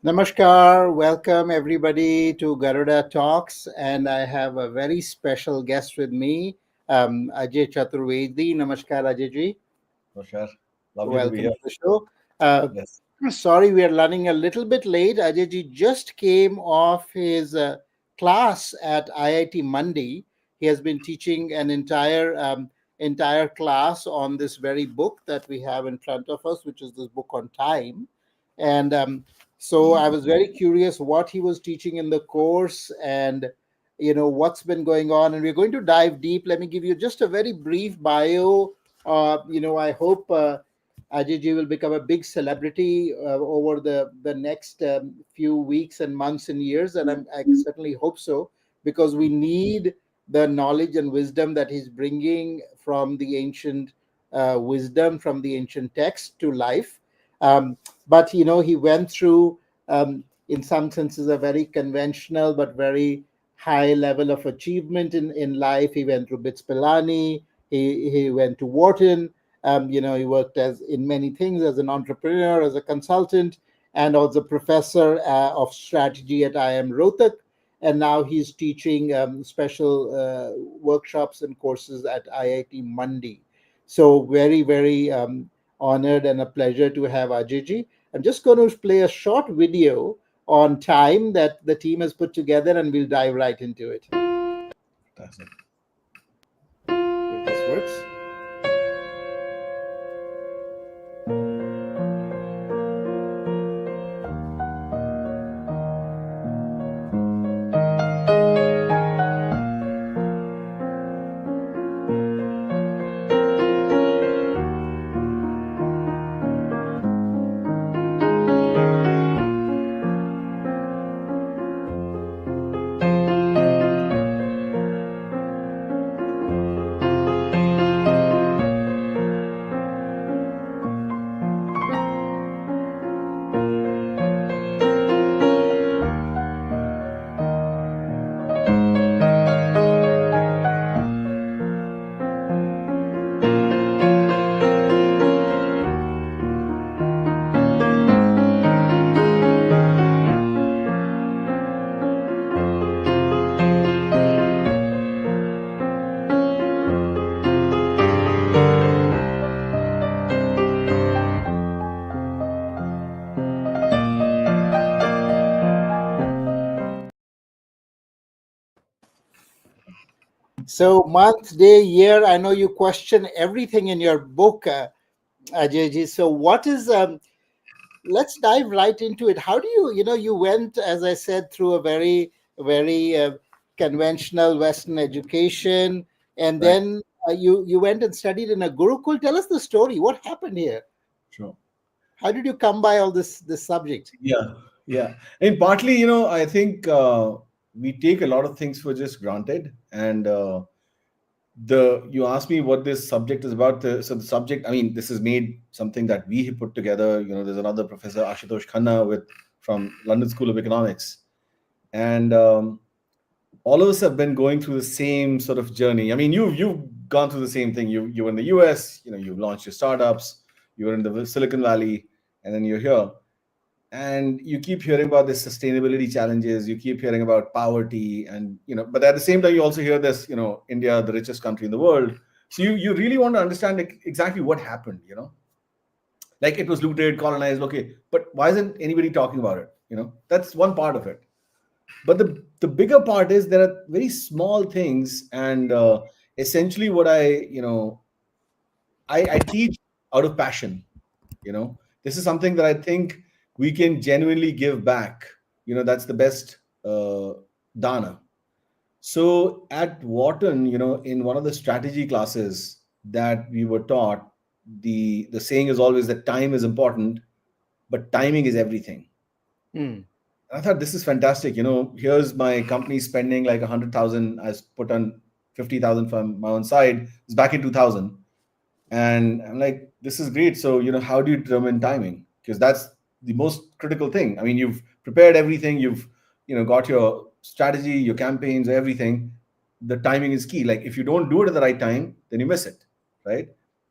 Namaskar, welcome everybody to Garuda Talks, and I have a very special guest with me, Ajay Chaturvedi. Namaskar, Ajay ji. For sure. Lovely to be Welcome here. to the show. Uh, Yes. Sorry, we are running a little bit late. Ajay ji just came off his class at IIT Mandi. He has been teaching an entire class on this very book that we have in front of us, which is this book on time. And so I was very curious what he was teaching in the course and what's been going on. And we're going to dive deep. Let me give you just a very brief bio. I hope. Ajay ji will become a big celebrity over the next few weeks and months and years, and I certainly hope so, because we need the knowledge and wisdom that he's bringing from the ancient wisdom, from the ancient text to life. But he went through, in some senses, a very conventional but very high level of achievement in life. He went through Bits Pilani, he went to Wharton. He worked as in many things as an entrepreneur, as a consultant, and also professor of strategy at IIM Rohtak. And now he's teaching special workshops and courses at IIT Mandi. So very, very honored and a pleasure to have Ajayji. I'm just going to play a short video on time that the team has put together, and we'll dive right into it. Fantastic. If this works. So, month, day, year, I know you question everything in your book, Ajayji. So, what is, let's dive right into it. How do you went, as I said, through a very, very conventional Western education, and Right. then you went and studied in a Gurukul. Tell us the story. What happened here? Sure. How did you come by all this subject? Yeah. Yeah. And partly, I think we take a lot of things for just granted. And the you asked me what this subject is about. So the subject, I mean, this is made something that we have put together. There's another professor, Ashutosh Khanna, from London School of Economics. And all of us have been going through the same sort of journey. I mean, you've gone through the same thing. You were in the US, you've launched your startups, you were in the Silicon Valley, and then you're here. And you keep hearing about the sustainability challenges, you keep hearing about poverty, and but at the same time, you also hear this, India, the richest country in the world. So you really want to understand exactly what happened, like it was looted, colonized, okay, but why isn't anybody talking about it? That's one part of it. But the bigger part is there are very small things, and essentially what I teach out of passion. This is something that I think we can genuinely give back. That's the best dana. So at Wharton, in one of the strategy classes that we were taught, the saying is always that time is important, but timing is everything. Hmm. I thought this is fantastic. Here's my company spending like 100,000. I put on 50,000 from my own side. It's back in 2000, and I'm like, this is great. So how do you determine timing? Because that's the most critical thing. I mean, you've prepared everything. You've got your strategy, your campaigns, everything. The timing is key. Like if you don't do it at the right time, then you miss it, right?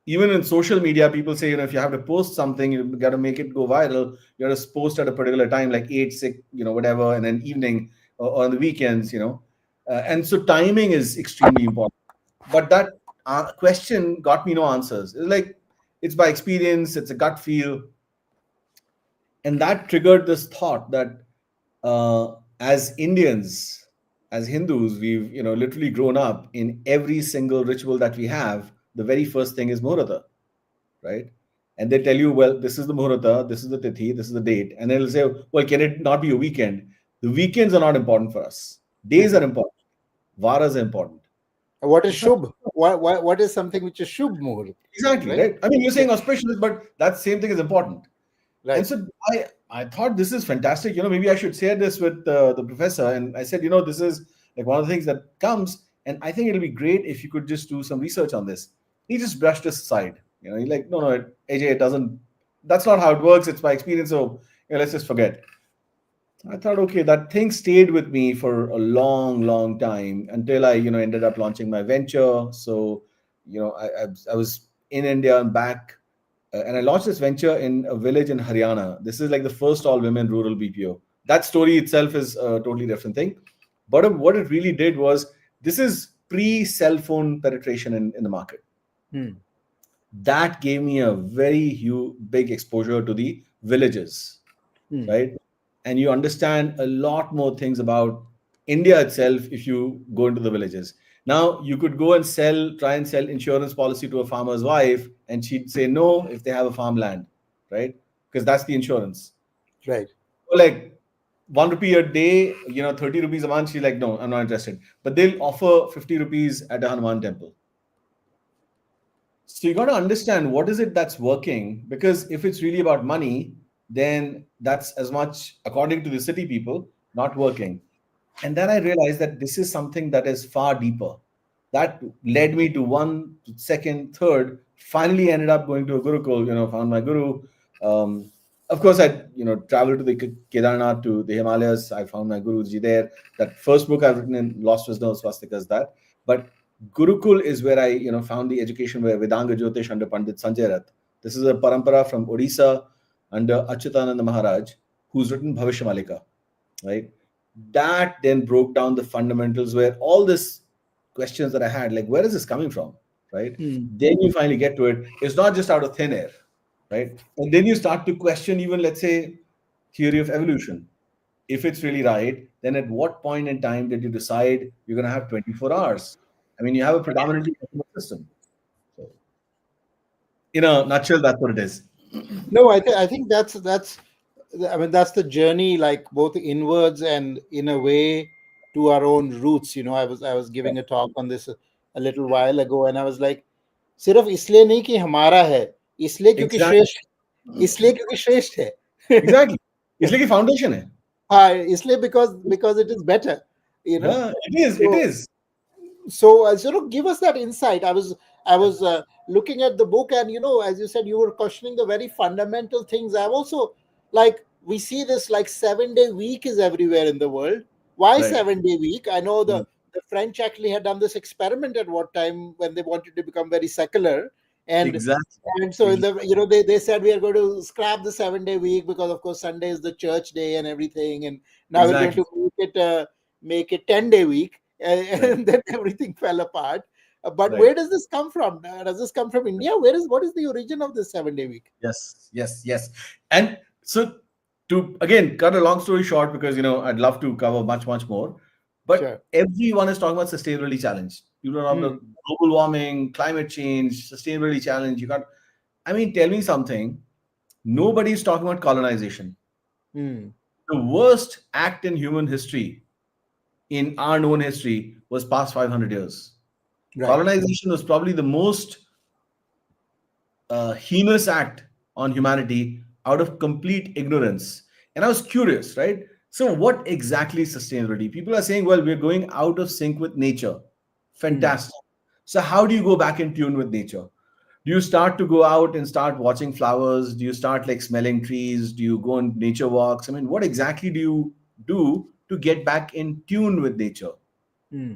Even in social media, people say, if you have to post something, you got to make it go viral. You got to post at a particular time, like 8, 6, whatever, and then evening or on the weekends, and so timing is extremely important. But that question got me no answers. It's like, it's by experience, it's a gut feel. And that triggered this thought that as Indians, as Hindus, we've literally grown up in every single ritual that we have. The very first thing is Muhurta, right? And they tell you, well, this is the Muhurta, this is the Tithi, this is the date. And they'll say, well, can it not be a weekend? The weekends are not important for us. Days are Mhm. important. Varas are important. What is It's not Shubh? What is something which is Shubh Muhurt, exactly right? right. I mean, you're Yeah, saying auspicious, but that same thing is important. And right. so I thought this is fantastic. Maybe I should share this with the professor. And I said, this is like one of the things that comes. And I think it'll be great if you could just do some research on this. He just brushed us aside. He's like, no, AJ, it doesn't. That's not how it works. It's by experience. So let's just forget. I thought, okay, that thing stayed with me for a long, long time until I, ended up launching my venture. So, I was in India and back, and I launched this venture in a village in Haryana. This is like the first all women rural BPO. That story itself is a totally different thing. But what it really did was, this is pre cell phone penetration in the market. Hmm. That gave me a very huge, big exposure to the villages, Hmm. right? And you understand a lot more things about India itself if you go into the villages. Now, you could go and try and sell insurance policy to a farmer's wife, and she'd say no if they have a farmland, right? Because that's the insurance. Right. So like 1 rupee a day, 30 rupees a month. She's like, no, I'm not interested. But they'll offer 50 rupees at a Hanuman temple. So you got to understand what is it that's working, because if it's really about money, then that's as much, according to the city people, not working. And then I realized that this is something that is far deeper. That led me to one, second, third. Finally, ended up going to a Gurukul. Found my guru. Um, of course, I traveled to the Kedarnath, to the Himalayas. I found my Guruji there. That first book I've written in Lost Wisdom of Swastikas. That, but Gurukul is where I found the education where Vedanga Jyotish under Pandit Sanjay Rath. This is a parampara from Odisha under Achyutananda Maharaj, who's written Bhavishya right? That then broke down the fundamentals where all this questions that I had, like, where is this coming from, right? Hmm. Then you finally get to it. It's not just out of thin air, right? And then you start to question even, let's say, theory of evolution. If it's really right, then at what point in time did you decide you're going to have 24 hours? I mean, you have a predominantly decimal system. So, in a nutshell, that's what it is. No, I think that's I mean that's the journey, like both inwards and in a way to our own roots. I was giving a talk on this a little while ago, and I was like, सिर्फ इसलिए नहीं कि हमारा है, इसलिए क्योंकि Exactly. श्रेष्ठ, इसलिए क्योंकि श्रेष्ठ है. Exactly. It's like a foundation. Hai. हाँ, इसलिए because it is better, you know. Yeah, it is. It So is. give us that insight. I was looking at the book, and as you said, you were questioning the very fundamental things. I've also, like, we see this like 7 day week is everywhere in the world. Why Right. 7 day week? I know Mm. the French actually had done this experiment at what time when they wanted to become very secular, and Exactly. and so in Exactly. the they said we are going to scrap the 7 day week because of course Sunday is the church day and everything, and now we're going Exactly. to make it 10 day week, Right. and then everything fell apart. But Right. where does this come from? Does this come from India? What is the origin of this 7 day week? Yes. Yes. Yes. And so, to again cut a long story short, because I'd love to cover much, much more, but Sure. everyone is talking about sustainability challenge. People are talking Hmm. about global warming, climate change, sustainability challenge. You got. I mean, tell me something. Nobody's talking about colonization. Hmm. The worst act in human history, in our known history, was past 500 years. Right. Colonization was probably the most heinous act on humanity out of complete ignorance. And I was curious, right? So, what exactly is sustainability? People are saying, well, we're going out of sync with nature. Hmm. Fantastic. So, how do you go back in tune with nature? Do you start to go out and start watching flowers? Do you start like smelling trees? Do you go on nature walks? I mean, what exactly do you do to get back in tune with nature? Hmm.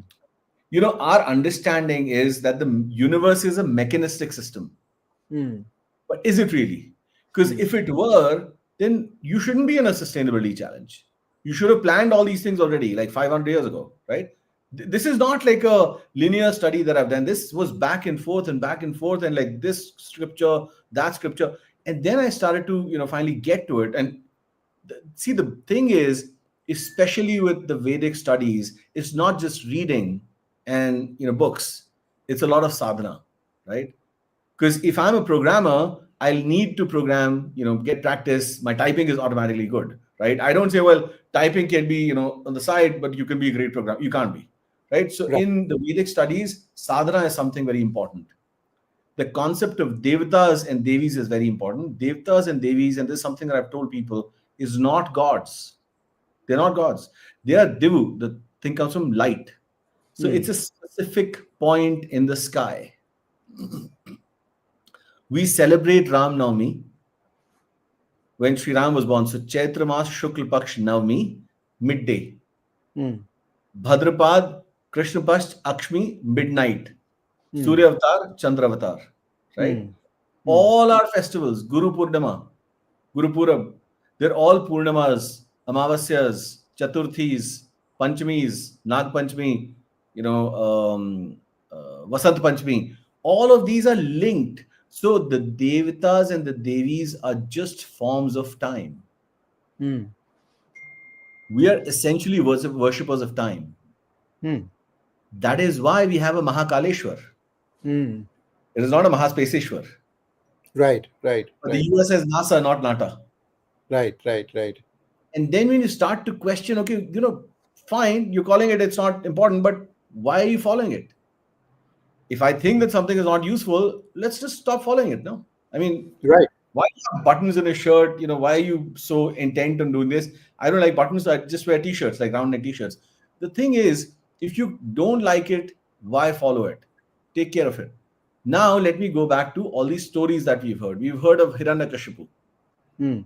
Our understanding is that the universe is a mechanistic system. Mm. But is it really? Because Mm. if it were, then you shouldn't be in a sustainability challenge. You should have planned all these things already, like 500 years ago, right? This is not like a linear study that I've done. This was back and forth, and like this scripture, that scripture. And then I started to, finally get to it. And see, the thing is, especially with the Vedic studies, it's not just reading and, books. It's a lot of sadhana, right? Because if I'm a programmer, I'll need to program, get practice. My typing is automatically good, right? I don't say, well, typing can be, on the side, but you can be a great programmer. You can't be, right? So Right. in the Vedic studies, sadhana is something very important. The concept of devatas and devis is very important. Devatas and devis, and this is something that I've told people, is not gods. They're not gods. They are divu. The thing comes from light. So it's Mm. a specific point in the sky. We celebrate Ram Navami when Sri Ram was born. So Chaitra Mas Shukla Paksh Navami, midday. Mm. Bhadrapad Krishna Past Akshmi, midnight. Mm. Surya Avatar, Chandra Avatar, right? Mm. Mm. All our festivals, Guru Purnima, Guru Purab, they're all Purnimas, Amavasyas, Chaturthis, Panchamis, Nag Panchami, Vasant Panchami. All of these are linked. So the Devatas and the Devis are just forms of time. Mm. We are essentially worshippers of time. Mm. That is why we have a Mahakaleshwar. Mm. It is not a Mahaspaceshwar. Right. Right. But the Right. US has NASA, not NATA. Right. Right. Right. And then when you start to question, okay, fine, you're calling it, it's not important, but why are you following it? If I think that something is not useful, let's just stop following it. No, I mean, Right. why do you have buttons in a shirt? Why are you so intent on doing this? I don't like buttons. So I just wear t-shirts, like round neck t-shirts. The thing is, if you don't like it, why follow it? Take care of it. Now let me go back to all these stories that we've heard. We've heard of Hiranyakashipu. Mm.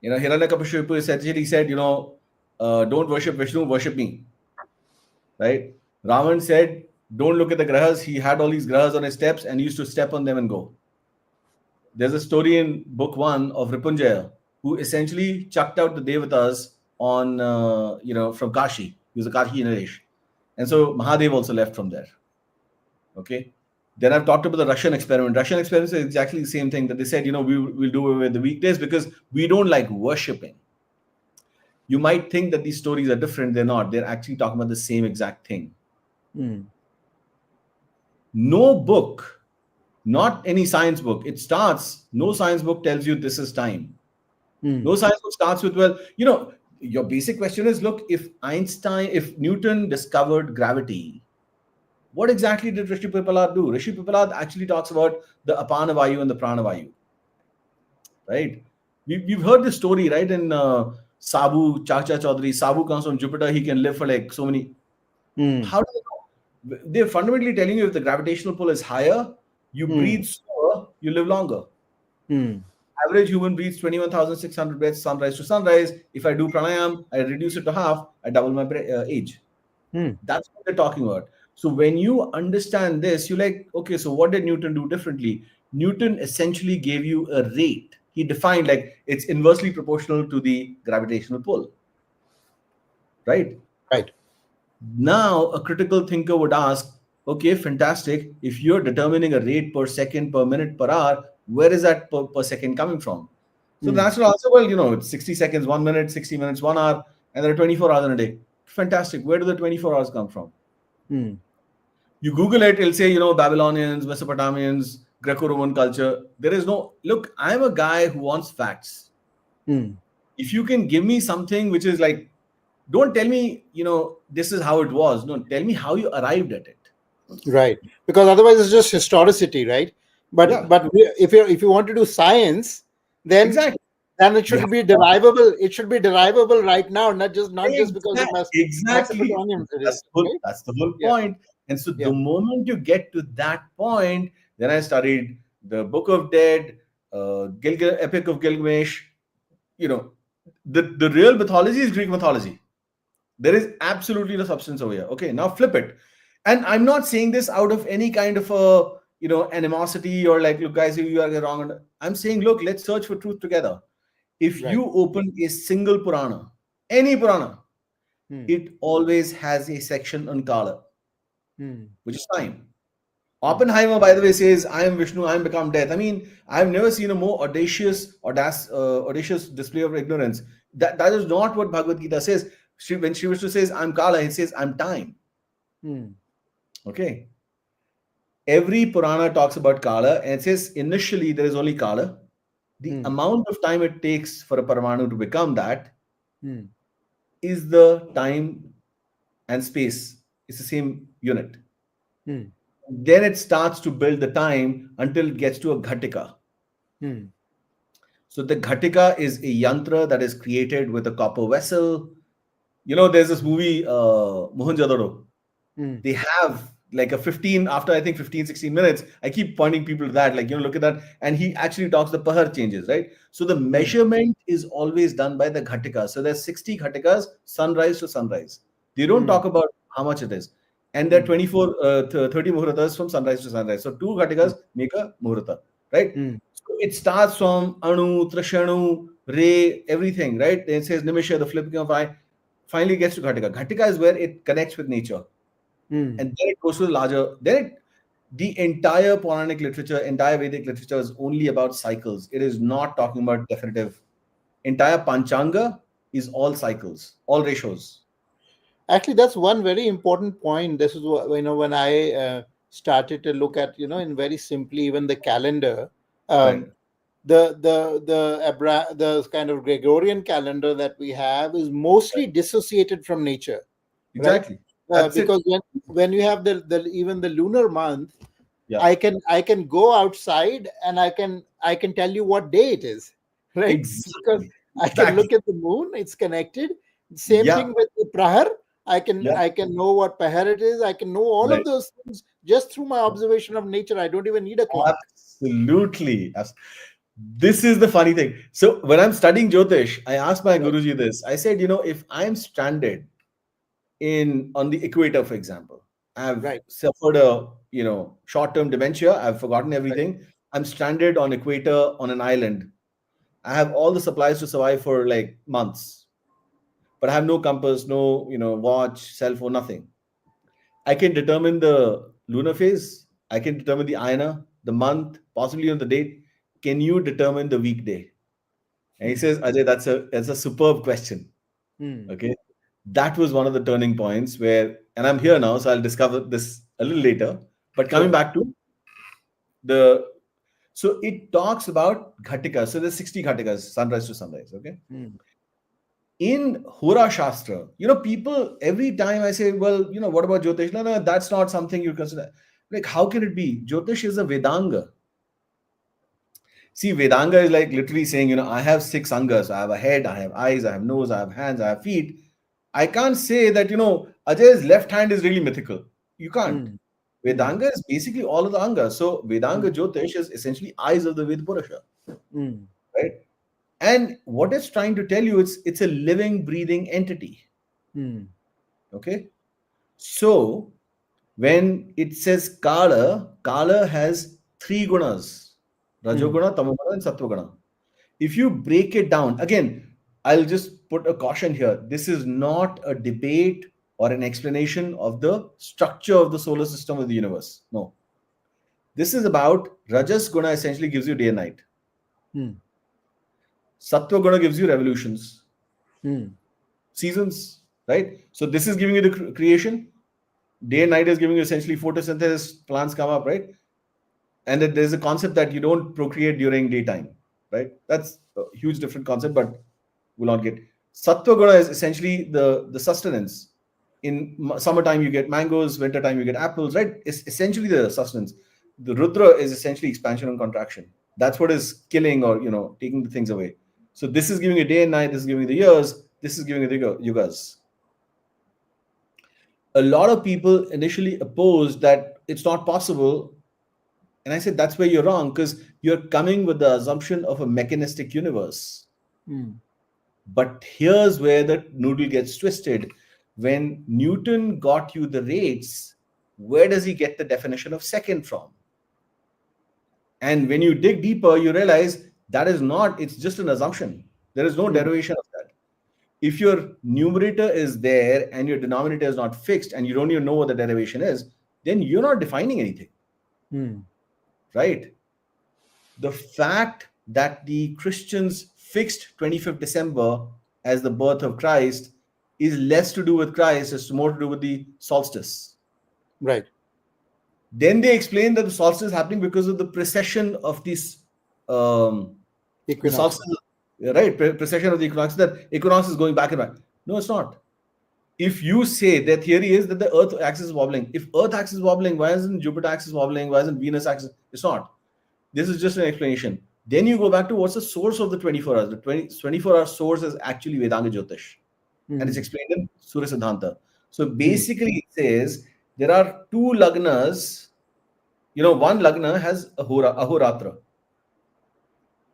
Hiranyakashipu essentially said, don't worship Vishnu, worship me. Right? Ravan said, don't look at the grahas. He had all these grahas on his steps and used to step on them and go. There's a story in book 1 of Ripunjaya who essentially chucked out the devatas on, from Kashi. He was a Kashi Naresh. And so Mahadev also left from there. Okay. Then I've talked about the Russian experiment. Russian experiment is exactly the same thing that they said, we'll do away with the weekdays because we don't like worshipping. You might think that these stories are different. They're not. They're actually talking about the same exact thing. Mm. No book, not any science book, no science book tells you this is time. Mm. No science book starts with, well, your basic question is, look, if Newton discovered gravity, what exactly did Rishi Pipalad do? Rishi Pipalad actually talks about the Apana Vayu and the Prana Vayu, right? We've heard this story, right? In Sabu, Chacha Chaudhary, Sabu comes from Jupiter, he can live for like so many. Mm. How do they know? They're fundamentally telling you if the gravitational pull is higher, you breathe Mm. slower, you live longer. Mm. Average human breathes 21,600 breaths sunrise to sunrise. If I do pranayam, I reduce it to half, I double my age. Mm. That's what they're talking about. So when you understand this, you're like, okay, so what did Newton do differently? Newton essentially gave you a rate. He defined like it's inversely proportional to the gravitational pull, right? Right. Now, a critical thinker would ask, okay, fantastic. If you're determining a rate per second, per minute, per hour, where is that per second coming from? So the Mm. natural answer, well, it's 60 seconds, 1 minute, 60 minutes, 1 hour, and there are 24 hours in a day. Fantastic. Where do the 24 hours come from? Mm. You Google it, it'll say, Babylonians, Mesopotamians, Greco-Roman culture. There is no, look, I'm a guy who wants facts. Mm. If you can give me something which is like, don't tell me, this is how it was. No, tell me how you arrived at it. Right. Because otherwise it's just historicity, right? But Yeah, if you want to do science, then exactly. then it You have should be derivable. It should be derivable right now, not just because of exactly. Mesopotamians. It is right. That's the whole Yeah. point. And so the Yeah. moment you get to that point, then I studied the Book of Dead, Epic of Gilgamesh. The real mythology is Greek mythology. There is absolutely no substance over here. Okay, now flip it. And I'm not saying this out of any kind of a animosity, or like, look guys, you are wrong. And I'm saying, look, let's search for truth together. If Right. you open a single Purana, any Purana, Hmm. it always has a section on Kala, Hmm. which is time. Hmm. Oppenheimer, by the way, says, "I am Vishnu, I am become death." I mean, I've never seen a more audacious display of ignorance. That is not what Bhagavad Gita says. When Sri Vishnu says, "I'm Kala," he says, "I'm time." Hmm. Okay. Every Purana talks about Kala, and it says initially there is only Kala. The Hmm. amount of time it takes for a Paramanu to become that Hmm. is the time and space. It's the same unit. Hmm. Then it starts to build the time until it gets to a Ghatika. Hmm. So the Ghatika is a yantra that is created with a copper vessel. There's this movie, Mohenjo-daro. Hmm. They have like a 15, after I think 15, 16 minutes, I keep pointing people to that, like, look at that. And he actually talks the pahar changes, right? So the Hmm. measurement is always done by the Ghatika. So there's 60 Ghatikas, sunrise to sunrise. They don't Hmm. talk about how much it is. And there are Hmm. 24, 30 muhurtas from sunrise to sunrise. So two Ghatikas make a muhurta, right? Hmm. So it starts from Anu, Trishanu, Re, everything, right? Then it says Nimisha, the flipping of eye, finally gets to Ghatika. Ghatika is where it connects with nature. Hmm. And then it goes to the larger, the entire Puranic literature, entire Vedic literature is only about cycles. It is not talking about definitive. Entire Panchanga is all cycles, all ratios. Actually, that's one very important point. This is what, when I started to look at, in very simply, even the calendar. Right. Um, the kind of Gregorian calendar that we have is mostly dissociated from nature, right? Exactly. That's it. Because when you have the even the lunar month, Yeah. I can go outside and I can tell you what day it is, right? Because Exactly. I can Exactly. look at the moon, it's connected. Same Yeah. thing with the prahar. I can Yeah. I can know what prahar it is. I can know all of Right. those things just through my observation of nature. I don't even need a clock. Absolutely. This is the funny thing. So when I'm studying Jyotish, I asked my Right, Guruji this. I said, if I'm stranded in on the equator, for example, I've right, suffered a short-term dementia, I've forgotten right. everything, I'm stranded on equator on an island, I have all the supplies to survive for like months, but I have no compass, no watch, cell phone, nothing. I can determine the lunar phase, I can determine the ayana, the month, possibly on the date. Can you determine the weekday? And he Hmm, says, Ajay, that's a superb question. hmm. Okay. That was one of the turning points where, and I'm here now, so I'll discover this a little later. But coming Sure. back to the, so it talks about Ghatika. So there's 60 Ghatikas, sunrise to sunrise. Okay. Hmm, In Hora Shastra, people, every time I say, well, what about Jyotish? No, no, that's not something you consider. Like, how can it be? Jyotish is a Vedanga. See, Vedanga is like literally saying, I have six angas. I have a head, I have eyes, I have nose, I have hands, I have feet. I can't say that, Ajay's left hand is really mythical. You can't. hmm, hmm, Vedanga is basically all of the angas. So hmm, Vedanga Jyotish is essentially eyes of the Ved Purusha, hmm, right? And what it's trying to tell you, it's a living, breathing entity. hmm, Okay. So when it says Kala, Kala has three gunas: hmm, Rajoguna, Tamoguna, and Sattvaguna. If you break it down, again, I'll just put a caution here. This is not a debate or an explanation of the structure of the solar system of the universe. No. This is about Rajas Guna essentially gives you day and night. hmm, Sattva Guna gives you revolutions, hmm, seasons, right? So this is giving you the creation. Day and night is giving you essentially photosynthesis, plants come up, right? And that there's a concept that you don't procreate during daytime, right? That's a huge different concept, but we'll not get. Sattva guna is essentially the sustenance. In summertime you get mangoes, wintertime you get apples, right? It's essentially the sustenance. The rudra is essentially expansion and contraction. That's what is killing or taking the things away. So this is giving you day and night. This is giving you the years. This is giving you the yugas. A lot of people initially opposed that it's not possible. And I said, that's where you're wrong, because you're coming with the assumption of a mechanistic universe. hmm. But here's where the noodle gets twisted. When Newton got you the rates, where does he get the definition of second from? And when you dig deeper, you realize that is not, it's just an assumption. There is no Hmm. derivation of that. If your numerator is there and your denominator is not fixed and you don't even know what the derivation is, then you're not defining anything, Hmm. right? The fact that the Christians fixed 25th December as the birth of Christ is less to do with Christ, it's more to do with the solstice. Right. Then they explain that the solstice is happening because of the precession of this, the Equinoxes. solstice, right? Precession of the equinox, that equinox is going back and back. No, it's not. If you say their theory is that the Earth axis is wobbling, if Earth axis is wobbling, why isn't Jupiter axis wobbling? Why isn't Venus axis? It's not. This is just an explanation. Then you go back to what's the source of the 24 hours. The 24-hour source is actually Vedanga Jyotish, and it's Hmm. explained in Surya Siddhanta. So Hmm. basically, it says there are two lagnas. One lagna has ahoratra.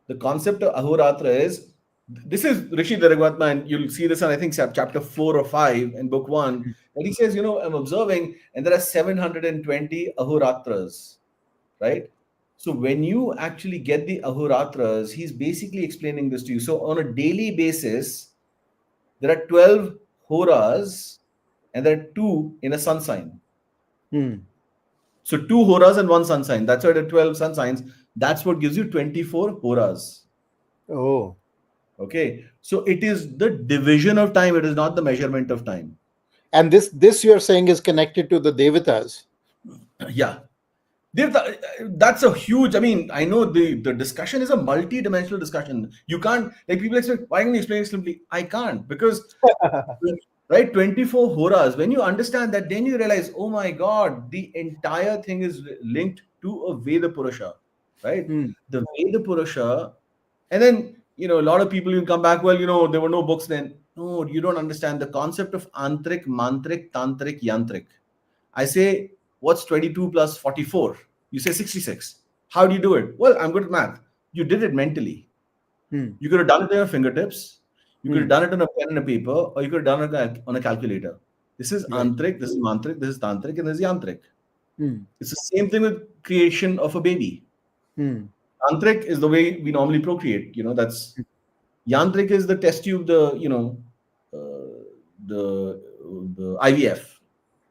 The concept of ahoratra is, this is Rishi Dharagvatma, and you'll see this in, I think, chapter 4 or 5 in book one. And he says, I'm observing, and there are 720 ahoratras, right? So when you actually get the ahoratras, he's basically explaining this to you. So on a daily basis, there are 12 horas, and there are two in a sun sign. Hmm. So two horas and one sun sign. That's why there are 12 sun signs. That's what gives you 24 horas. Oh. Okay. So it is the division of time, it is not the measurement of time. And this you're saying is connected to the Devatas. Yeah. That's a huge, I mean, I know the discussion is a multi-dimensional discussion. You can't, like, people expect, why can you explain it simply? I can't, because, right, 24 horas, when you understand that, then you realize, oh my God, the entire thing is linked to a Veda Purusha, right? Hmm. The Veda Purusha. And then, a lot of people, you come back, well, there were no books then. No, you don't understand the concept of antrik, mantrik, tantric, yantrik. I say, what's 22 plus 44? You say 66. How do you do it? Well, I'm good at math. You did it mentally. Hmm. You could have done it on your fingertips. You could have Hmm. done it on a pen and a paper, or you could have done it on a calculator. This is Right. antrik, this is mantrik, this is tantric, and this is yantrik. Hmm. It's the same thing with creation of a baby. Hmm. Tantric is the way we normally procreate. That's Yantrik is the test tube, the the IVF,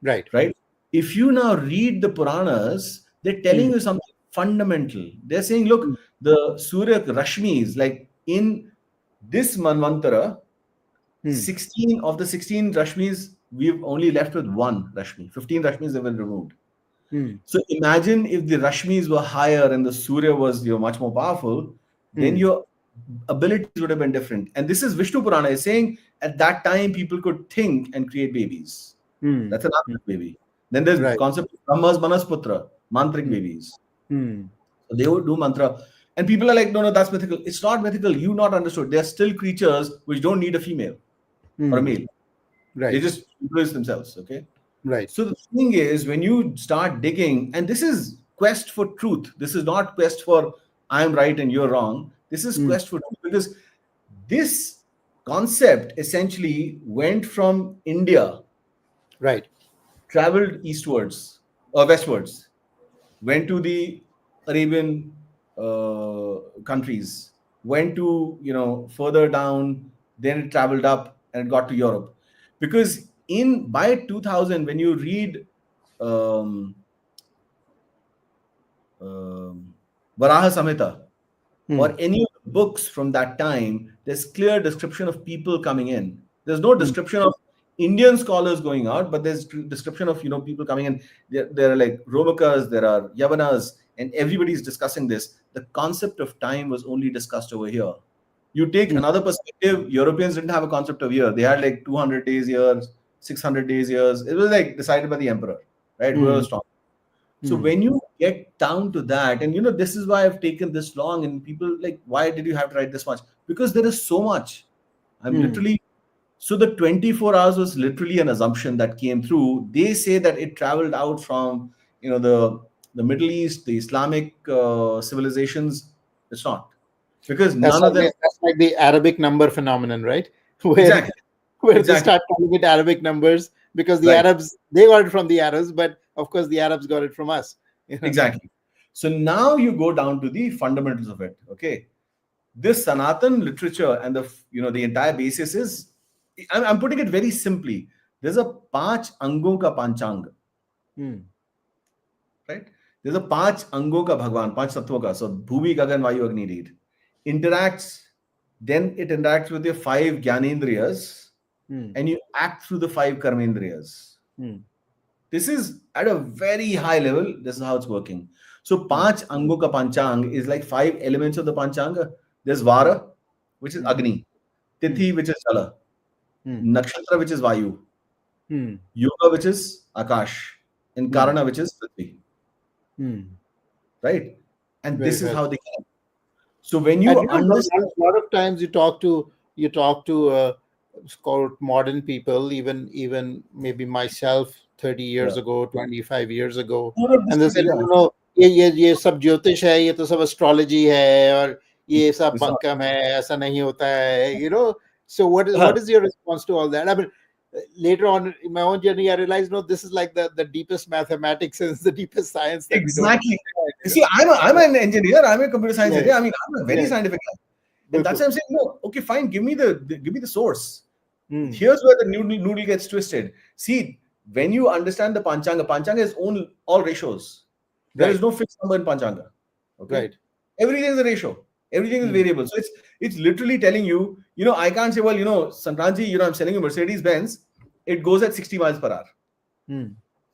Right. right? If you now read the Puranas, they're telling Hmm. you something fundamental. They're saying, look, Hmm. the Surya Rashmis, like in this Manvantara, Hmm. 16 of the 16 Rashmis, we've only left with one Rashmi. 15 Rashmis have been removed. Hmm. So imagine if the Rashmis were higher and the Surya was much more powerful, then Hmm. your abilities would have been different. And this is Vishnu Purana is saying at that time people could think and create babies. Hmm. That's an Hmm. Atmic baby. Then there's Right. concept of Brahmas Manasputra, mantric Hmm. babies. Hmm. So they would do mantra. And people are like, no, no, that's mythical. It's not mythical. You not understood. They're still creatures which don't need a female or a Hmm. male. They Right. just reproduce themselves. Okay. Right. So the thing is, when you start digging, and this is quest for truth. This is not quest for I'm right and you're wrong. This is Hmm. quest for truth, because this concept essentially went from India, Right. traveled eastwards or westwards, went to the Arabian countries, went to further down, then it traveled up and it got to Europe. Because in by 2000, when you read um, um, Varaha Samhita Hmm. or any of the books from that time, there's clear description of people coming in. There's no Hmm. description of Indian scholars going out, but there's description of people coming in. There are like Romakas, there are Yavanas, and everybody's discussing this. The concept of time was only discussed over here. You take Hmm. another perspective, Europeans didn't have a concept of year. They had like 200 days years, 600 days years. It was like decided by the emperor, right? Whoever Hmm. was strong. So Hmm. when you get down to that, and this is why I've taken this long, and people like, why did you have to write this much? Because there is so much. I'm Hmm. literally, so the 24 hours was literally an assumption that came through. They say that it traveled out from, the Middle East, the Islamic civilizations. It's not, because none of them. That's like the Arabic number phenomenon, right? Where Exactly, where they exactly, start calling it Arabic numbers because the right, Arabs they got it from the Arabs, but of course the Arabs got it from us. You know. exactly. So now you go down to the fundamentals of it. Okay, this Sanatan literature and the entire basis is, I'm putting it very simply. There's a पांच अंगों का पंचांग, Hmm. right? There's a पांच अंगों का भगवान, पांच तत्वों का. So भूमि, गगन, वायु, अग्नि, read interacts. Then it interacts with your five gyanendriyas, Hmm. and you act through the five karmendriyas. Hmm. This is at a very high level. This is how it's working. So, Hmm. Panch Ango ka Panchang is like five elements of the Panchanga. There's Hmm. Vara, which is Hmm. Agni, Hmm. Tithi, which is Jala, Hmm. Nakshatra, which is Vayu, Hmm. Yoga, which is Akash, and Hmm. Karana, which is Prithvi, Hmm. right? And Very this is well. how they come. So, when And you you know, understand, a lot of times you talk to it's called modern people, even maybe myself 30 yeah, years ago, 25 years ago, more of this and they thing, said, yeah, ये सब ज्योतिष है, ये तो सब astrology है, और ये सब it's not. बंकम है, ऐसा नहीं होता है, So what is your response to all that? I mean, later on in my own journey, I realized, no, this is like the deepest mathematics and the deepest science that we don't Exactly. understand. You see, I'm an engineer. I'm a computer science Yeah, engineer. I mean, I'm a very yeah, scientific guy, and that's बिल्कुल. why I'm saying, no, okay, fine. Give me the source. Hmm. Here's where the noodle gets twisted. See, when you understand the Panchanga is all ratios. There is Right, no fixed number in Panchanga. Okay, right. everything is a ratio. Everything is Hmm. variable. So it's literally telling you. I can't say, well, Sankranti, I'm selling you Mercedes Benz. It goes at 60 miles per hour. Hmm.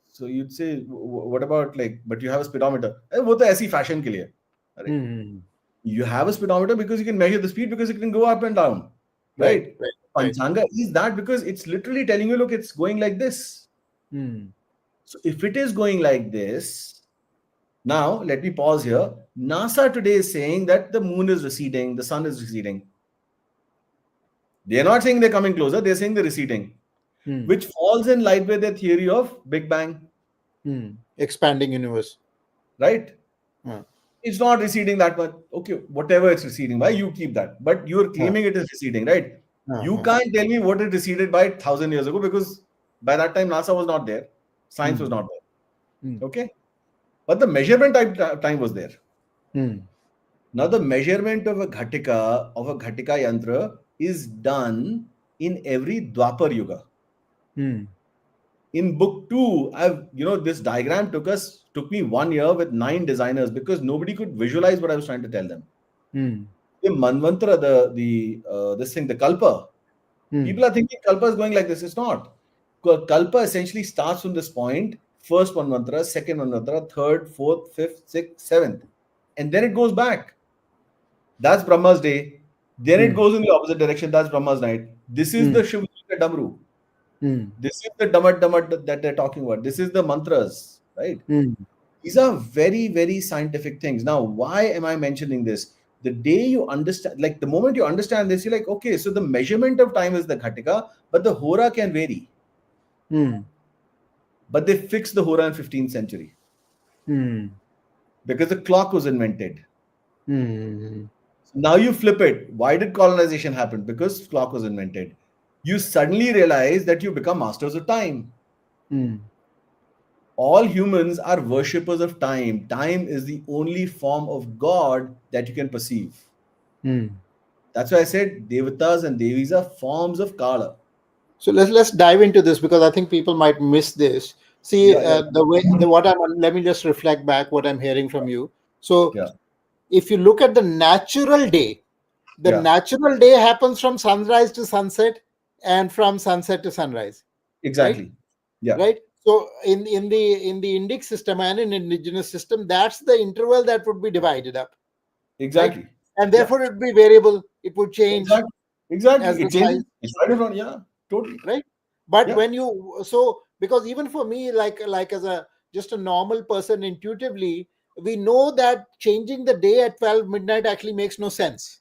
So you'd say, what about like, but you have a speedometer? वो तो ऐसी fashion के लिए है. Right? Hmm. You have a speedometer because you can measure the speed because it can go up and down, Right, right? right, right. Panchanga is that because it's literally telling you, look, it's going like this. Hmm. So if it is going like this, now let me pause here. NASA today is saying that the moon is receding, the sun is receding. They're not saying they're coming closer, they're saying they're receding, Hmm. which falls in line with their theory of Big Bang, Hmm. Expanding universe. right? Huh. It's not receding that much. Okay, whatever it's receding by, you keep that. But you're Huh. claiming it is receding, right? You Huh. can't tell me what it receded by 1,000 years ago because by that time NASA was not there, science was Hmm. not Hmm. there. Okay, but the measurement time was there. Hmm. Now the measurement of a ghatika yantra is done in every Dwapar Yuga. Hmm. In book two, this diagram took me 1 year with 9 designers because nobody could visualize what I was trying to tell them. Hmm. The Manvantara, this thing, the Kalpa. Hmm. People are thinking Kalpa is going like this. It's not. Kalpa essentially starts from this point. First Manvantara, second Manvantara, third, fourth, fifth, sixth, seventh, and then it goes back. That's Brahma's day. Then it Hmm. goes in the opposite direction. That's Brahma's night. This is Hmm. the Shiva Damru. Hmm. This is the Damat that they're talking about. This is the mantras, right? Hmm. These are very, very scientific things. Now, why am I mentioning this? The day you understand, like the moment you understand this, you're like, okay, so the measurement of time is the Ghatika, but the Hora can vary. Hmm. But they fixed the Hora in 15th century Hmm. because the clock was invented. Hmm. So now you flip it. Why did colonization happen? Because clock was invented. You suddenly realize that you become masters of time. Hmm. All humans are worshippers of time. Time is the only form of God that you can perceive. Hmm. That's why I said Devatas and Devis are forms of Kala. So let's dive into this because I think people might miss this. See, Yeah, yeah, the way the what I'm. Let me just reflect back what I'm hearing from you. So, yeah, if you look at the yeah. natural day happens from sunrise to sunset, and from sunset to sunrise, right? Exactly. Yeah, Right. So in the Indic system and in indigenous system, that's the interval that would be divided up, right? exactly. And Yeah, therefore it would be variable. It would change exactly. Exactly. as the It size, changes. It's right in front. Yeah, totally. right? But Yeah, when you so because even for me, like as a just a normal person, intuitively, we know that changing the day at 12 midnight actually makes no sense.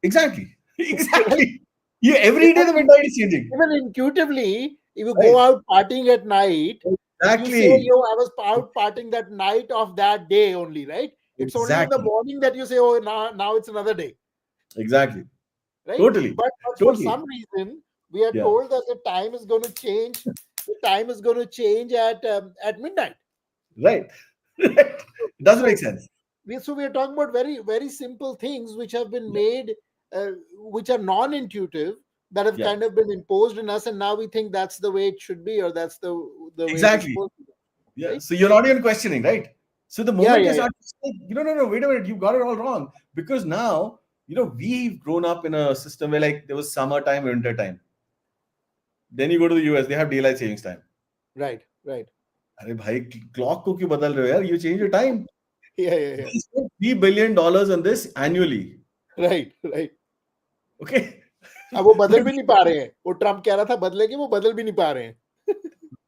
exactly. Right? Exactly. Yeah, every day the Even, midnight is changing. even intuitively, if you go Right. out partying at night, you say, Exactly. yo, I was out partying that night of that day only, right? It's only in the Exactly. morning that you say, oh, now it's another day, Exactly. right? Totally. But for Totally. some reason, we are Yeah. told that the time is going to change. The time is going to change at midnight. Right. Right. It doesn't make So sense. So we are talking about very simple things which have been Yeah. made, which are non-intuitive, that have Yeah. kind of been imposed in us, and now we think that's the way it should be, or that's the way it is Exactly. supposed to be, Yeah. right? So you're not even questioning, right? So the Yeah, moment you yeah, yeah. start to say, no, wait a minute, you got it all wrong. Because now, we've grown up in a system where like there was summertime, winter time. Then you go to the US, they have daylight savings time. Right, right. अरे भाई clock को क्यों बदल रहे हो यार? You change your time. Yeah, yeah, yeah. We spend $3 billion on this annually. Right, right. Okay. अब वो But बदल भी नहीं पा रहे हैं, वो ट्रम्प कह रहा था बदलेंगे, वो बदल भी नहीं पा रहे हैं.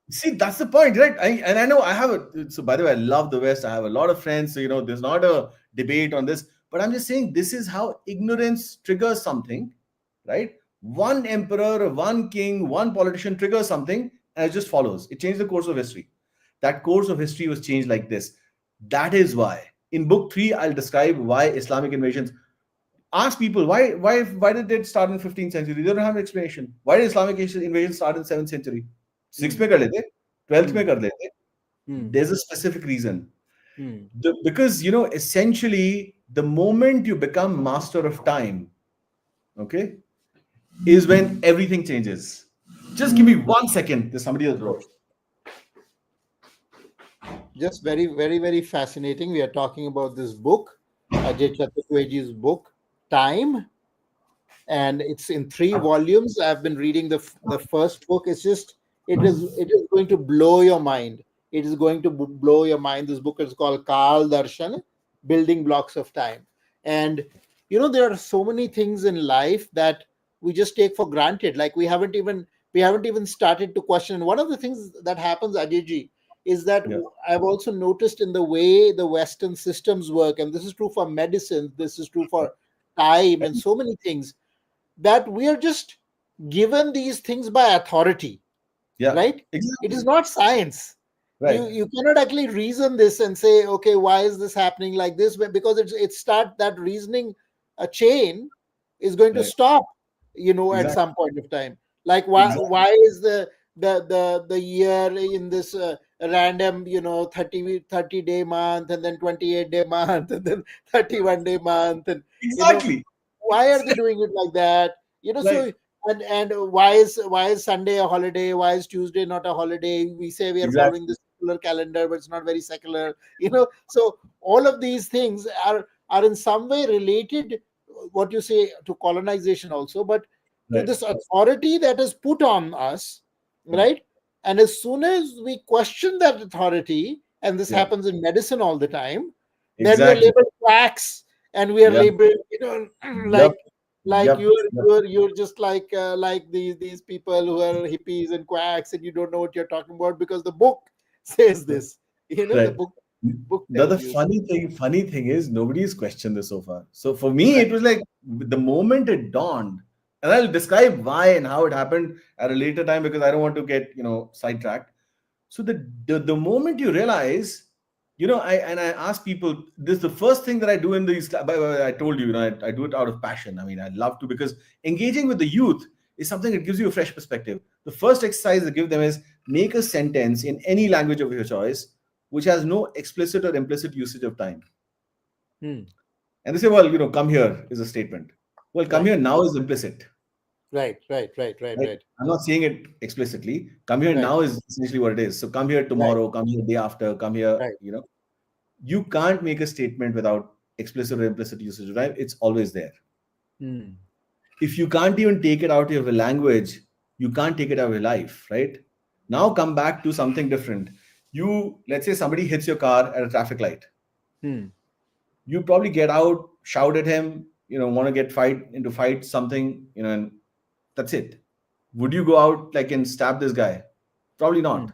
see, that's the point, right? And I know I have so by the way, I love the West. I have a lot of friends. So, there's not a debate on this, but I'm just saying this is how ignorance triggers something, right? One emperor, one king, one politician triggers something, and it just follows. It changed the course of history. That course of history was changed like this. That is why. In book 3, I'll describe why Islamic invasions. Ask people why did it start in 15th century? They don't have an explanation. Why did Islamic invasion start in 7th century? 6th Hmm, में कर लेते, 12th में hmm, कर लेते. hmm, There's a specific reason. hmm. Because essentially the moment you become master of time, okay, is when everything changes. Just give me 1 second. There's somebody at the door. Just very fascinating. We are talking about this book, Ajay Chaturvedi's book, Time, and it's in 3 volumes. I've been reading the first book. It's just it is going to blow your mind. It is going to blow your mind. This book is called Darsana, Building Blocks of Time. And there are so many things in life that we just take for granted. Like we haven't even started to question. And one of the things that happens, Ajayji, is that Yeah, I've also noticed in the way the Western systems work, and this is true for medicine, this is true for time, and so many things, that we are just given these things by authority, yeah, right? It is exactly. not science. you Right, you cannot actually reason this and say, okay, why is this happening like this? Because it start that reasoning, a chain is going to right, stop, at exactly, some point of time. Like why exactly. is the year in this random, 30 day month, and then 28-day month, and then 31-day month, and you know Exactly. why are they doing it like that? Right, So, and why is Sunday a holiday? Why is Tuesday not a holiday? We say we are following exactly. the secular calendar, but it's not very secular. So all of these things are in some way related, what you say, to colonization also, but to Right, this authority that is put on us, right. right? And as soon as we question that authority, and this Yeah, happens in medicine all the time, then we are exactly. labeled quacks, and we are Yeah, labeled, yep, like yep, yep. you're just like these people who are hippies and quacks, and you don't know what you're talking about because the book says this. The Right. book The tells you. funny thing is nobody's questioned this so far. So for me, Right. it was like the moment it dawned, and I'll describe why and how it happened at a later time because I don't want to get sidetracked. So the moment you realize, I ask people this, the first thing that I do in these. By the way, I told you, I do it out of passion. I mean, I love to because engaging with the youth is something that gives you a fresh perspective. The first exercise I give them is make a sentence in any language of your choice which has no explicit or implicit usage of time. Hmm. And they say, well, come here is a statement. Well, come Right, here now is implicit, right, right? I'm not saying it explicitly. Come here right, now is essentially what it is. So come here right, tomorrow, come here day after, come here, right. you can't make a statement without explicit or implicit usage of time. It's always there. Hmm. If you can't even take it out of your language, you can't take it out of your life, right? Now come back to something different. Let's say somebody hits your car at a traffic light. Hmm. You probably get out, shout at him, want to get fight something, and that's it. Would you go out like and stab this guy? Probably Hmm. not.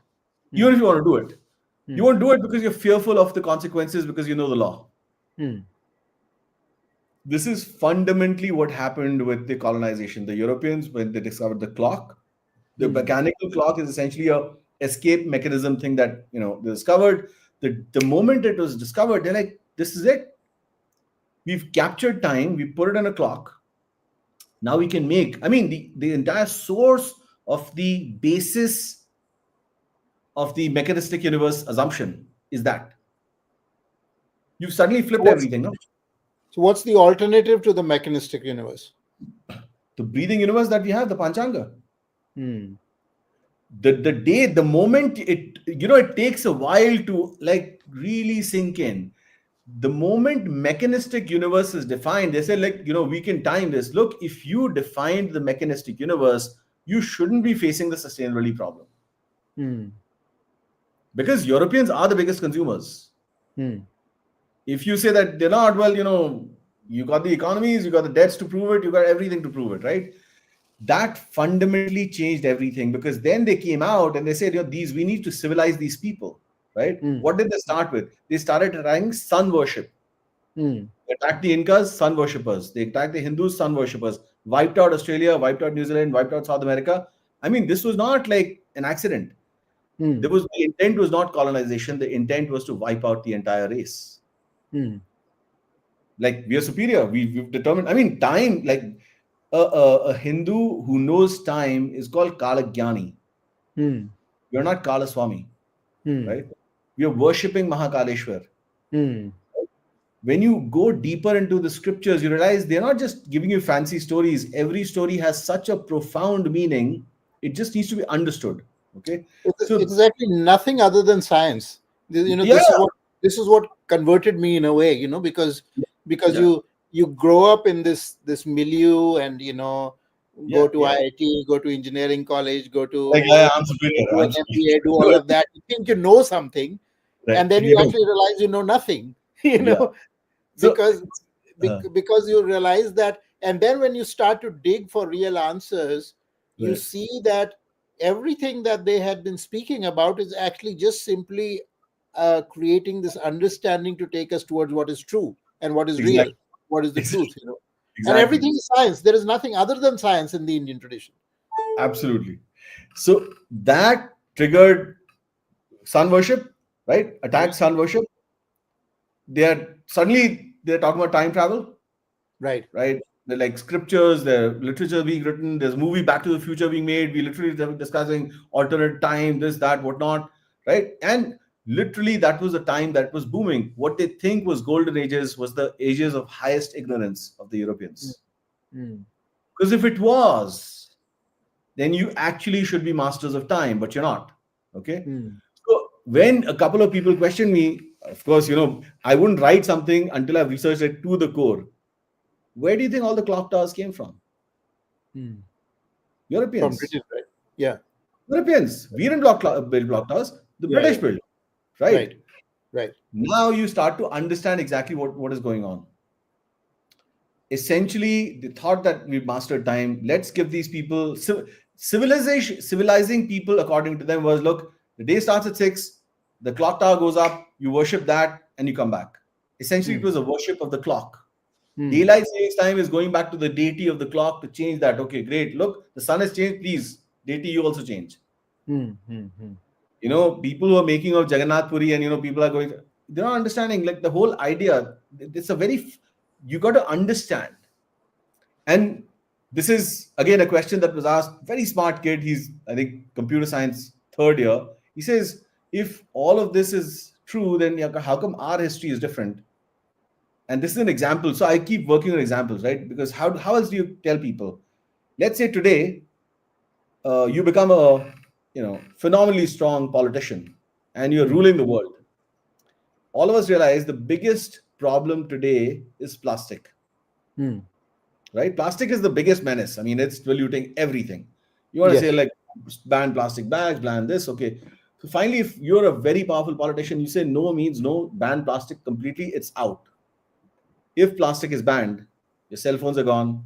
Hmm. Even if you want to do it, you Hmm. won't do it because you're fearful of the consequences because you know the law. Hmm. This is fundamentally what happened with the colonization. The Europeans, when they discovered the clock, the Hmm. mechanical clock is essentially a escape mechanism thing that they discovered. The moment it was discovered, they're like, this is it. We've captured time, we put it on a clock. Now we can make, I mean, the entire source of the basis of the mechanistic universe assumption is that. You've suddenly So flipped what's everything. No, so what's the alternative to the mechanistic universe? the breathing universe that we have, the Panchanga. Hmm. The day, the moment it, it takes a while to like really sink in. The moment mechanistic universe is defined, they say, like, we can time this. Look, if you defined the mechanistic universe, you shouldn't be facing the sustainability problem, Hmm. because Europeans are the biggest consumers. Hmm. If you say that they're not, well, you got the economies, you got the debts to prove it, you got everything to prove it, right? That fundamentally changed everything, because then they came out and they said, these, we need to civilize these people, right? Hmm. What did they start with? They started trying sun worship. Hmm. They attacked the Incas, sun worshippers. They attacked the Hindus, sun worshippers. Wiped out Australia, wiped out New Zealand, wiped out South America. I mean, this was not like an accident. Hmm. The intent was not colonization. The intent was to wipe out the entire race. Hmm. Like, we are superior. We've determined. I mean, time. Like, a Hindu who knows time is called Kalagyani. Hmm. We are not Kalaswami, Hmm. right? We are worshipping Mahakaleshwar. Hmm. When you go deeper into the scriptures, you realize they're not just giving you fancy stories. Every story has such a profound meaning. It just needs to be understood. Okay. It's So, exactly nothing other than science. yeah, This is what converted me in a way. Because yeah, you grow up in this milieu, and go yeah, to yeah. IIT, go to engineering college, go Like, to yeah, I'm superior. do an I'm MBA, do superior. all of that. You think you know something, Right. and then And you you don't. actually realize you know nothing. you Yeah. know So, because uh, because you realize that, and then when you start to dig for real answers, you right. see that everything that they had been speaking about is actually just simply creating this understanding to take us towards what is true and what is real, Exactly. what is the truth. And Exactly. everything is science. There is nothing other than science in the Indian tradition. Absolutely. So that triggered sun worship, right? Yeah. Attack sun worship. They're talking about time travel, Right. right? They're like scriptures, there literature being written, there's movie Back to the Future being made. We literally discussing alternate time, this, that, whatnot, right? And literally that was the time that was booming. What they think was golden ages was the ages of highest ignorance of the Mm, Europeans. mm, Because if it was, then you actually should be masters of time, but you're not. Okay. mm, So when a couple of people question me, of course, I wouldn't write something until I've researched it to the core. Where do you think all the clock towers came from? mm. From Europeans. British, right? Yeah. Europeans. We didn't build clock towers. The Yeah. British Yeah. built, Right. right? Right. Now you start to understand exactly what is going on. Essentially, they thought that we mastered time. Let's give these people civilizing people according to them was, look, the day starts at 6, the clock tower goes up, you worship that, and you come back. Essentially, it Mm, was a worship of the clock. mm, Daylight savings time is going back to the deity of the clock to change that. Okay, great. Look, the sun has changed. Please, deity, you also change. mm, mm, mm, People who are making of Jagannath Puri, and people are going, they're not understanding like the whole idea. It's a you got to understand. And this is again a question that was asked. Very smart kid. He's, I think, computer science third year. He says, if all of this is true, then yeah, how come our history is different? And this is an example. So I keep working on examples, right? Because how else do you tell people? Let's say today you become a phenomenally strong politician and you're mm, ruling the world. All of us realize the biggest problem today is plastic, mm. right? Plastic is the biggest menace. I mean, it's diluting everything. You want to say Yes. like ban plastic bags, ban this, okay. So finally, if you're a very powerful politician, you say no means no, ban plastic completely, it's out. If plastic is banned, your cell phones are gone,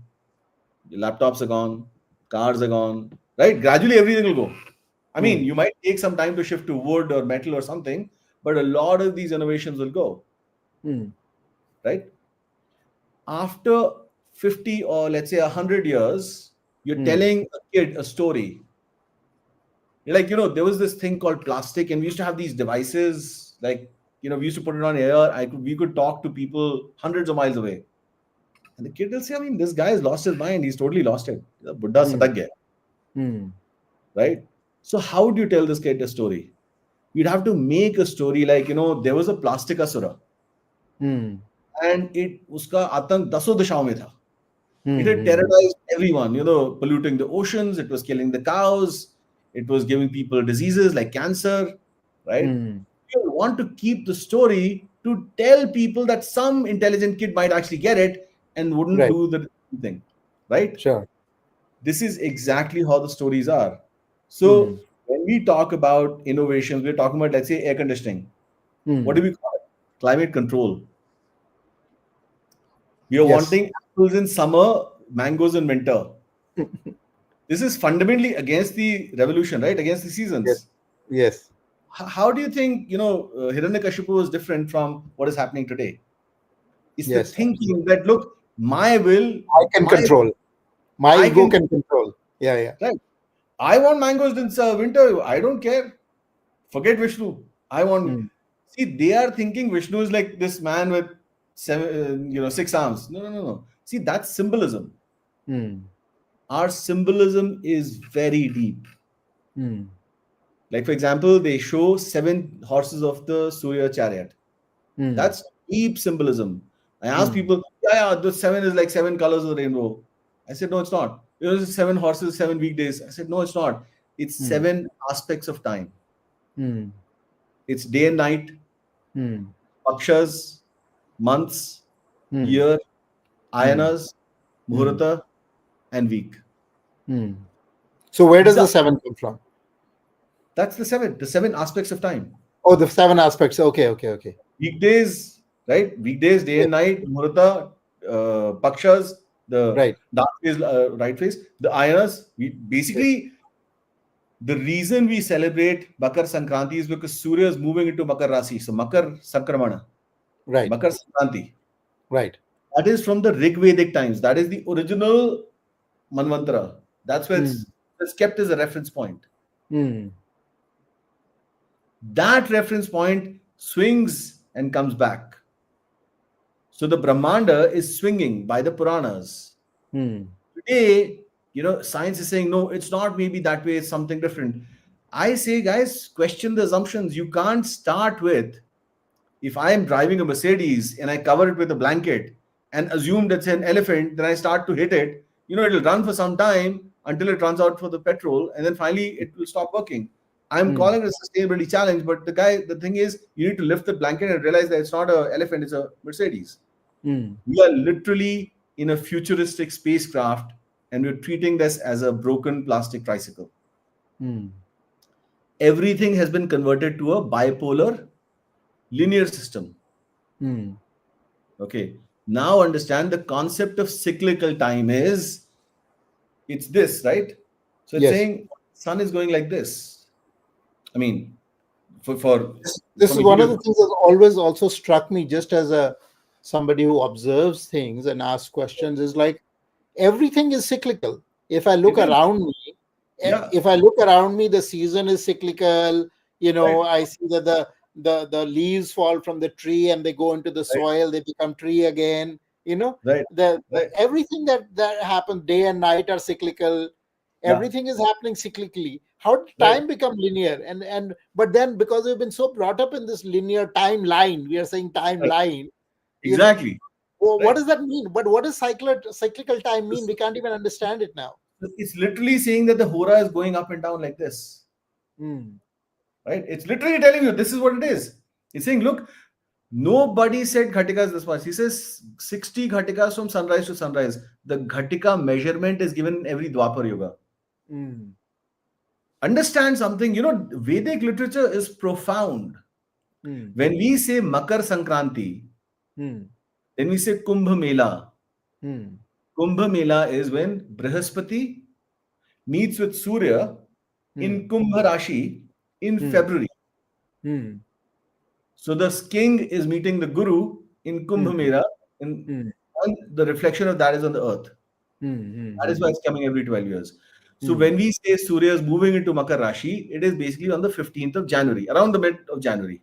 your laptops are gone, cars are gone, right? Gradually, everything will go. I mean, Mm, you might take some time to shift to wood or metal or something, but a lot of these innovations will go, mm, right? After 50 or let's say 100 years, you're mm, telling a kid a story. You're like, there was this thing called plastic, and we used to have these devices, like, we used to put it on air. We could talk to people hundreds of miles away. And the kid will say, I mean, this guy has lost his mind. He's totally lost it. Buddha mm, satak gaya, mm, right? So how do you tell this kid a story? You'd have to make a story like, there was a plastic asura. Hmm. and it उसका आतंक दसों दिशाओं में था. It Hmm. had Hmm. terrorized everyone, polluting the oceans, it was killing the cows, it was giving people diseases like cancer, right? Hmm. You want to keep the story to tell people that some intelligent kid might actually get it and wouldn't Right. do the thing, right? Sure. This is exactly how the stories are. Hmm. So when we talk about innovations, we're talking about, let's say, air conditioning. What do Hmm. we call it? Climate control. We are Yes. wanting apples in summer, mangoes in winter. This is fundamentally against the revolution, right? Against the Yes. seasons. Yes. How do you think, Hiranyakashipu is different from what is happening today? It's the Yes. thinking that, look, my will, I can my control. My I ego can, can control. Yeah. Yeah. right? I want mangoes in winter. I don't care. Forget Vishnu. I want. Hmm. See, they are thinking Vishnu is like this man with seven, 6 arms. No, no, no, no. See, that's symbolism. Hmm. Our symbolism is very deep. Hmm. Like, for example, they show 7 horses of the Surya chariot. Hmm. That's deep symbolism. I asked Hmm. people, yeah, the 7 is like 7 colors of the rainbow. I said, no, it's not. It's 7 horses, 7 weekdays. I said, no, it's not. It's Hmm. 7 aspects of time. Hmm. It's day and night, Hmm. pakshas, months, Hmm. year, Hmm. ayanas, Hmm. muhurta, and week. Hmm. So where does These the are seven come from? that's the seven aspects of time. Oh, the seven aspects. Okay. Okay. Okay. Weekdays, right? Weekdays, day Yeah. and night, muhurta, pakshas, the Right. dark phase, right phase, the ayanas. We Yes. basically the reason we celebrate Makar Sankranti is because Surya is moving into Makar Rasi. So Makar Sankramana, Right. Makar Sankranti. Right. That is from the Rig Vedic times. That is the original Manvantara. That's where Hmm. it's kept as a reference point. Hmm. That reference point swings and comes back. So the Brahmanda is swinging by the Puranas. Hmm. Today, science is saying, no, it's not maybe that way, it's something different. I say, guys, question the assumptions. You can't start with, if I am driving a Mercedes and I cover it with a blanket and assume that's an elephant, then I start to hit it, it'll run for some time until it runs out for the petrol and then finally it will stop working. I'm Hmm. calling it a sustainability challenge, but the thing is, you need to lift the blanket and realize that it's not an elephant, it's a Mercedes. Hmm. We are literally in a futuristic spacecraft and we're treating this as a broken plastic tricycle. Hmm. Everything has been converted to a bipolar linear system. Hmm. Okay. Now understand the concept of cyclical time is it's this, right? So it's Yes. saying sun is going like this. I mean, for This from is a one of helio. the things that always also struck me, just as a somebody who observes things and asks questions, is like everything is cyclical. If I look It is. around me, Yeah. if I look around me, the season is cyclical. Right. I see that the leaves fall from the tree and they go into the Right. soil, they become tree again. Right. The Right. everything that happens, day and night are cyclical. Yeah. Everything is happening cyclically. How did Right. time become linear? And but then, because we've been so brought up in this linear timeline, we are saying Right. timeline. you know Exactly. what Right. does that mean? But what does cyclical time mean? We can't even understand it now. It's literally saying that the hora is going up and down like this. Hmm. Right? It's literally telling you this is what it is. It's saying, look, nobody said Ghatikas this much. He says 60 Ghatikas from sunrise to sunrise. The Ghatika measurement is given in every Dwapar Yuga. Hmm. Understand something, Vedic literature is profound. Hmm. When we say Makar Sankranti, Hmm. then we say Kumbh Mela. Hmm. Kumbh Mela is when Brihaspati meets with Surya Hmm. in Kumbh Rashi in Hmm. February. Hmm. So the king is meeting the Guru in Kumbh Hmm. Mela, in, Hmm. and the reflection of that is on the earth. Hmm. That is Hmm. why it's coming every 12 years. So Hmm. when we say Surya is moving into Makar Rashi, it is basically on the 15th of January, around the mid of January.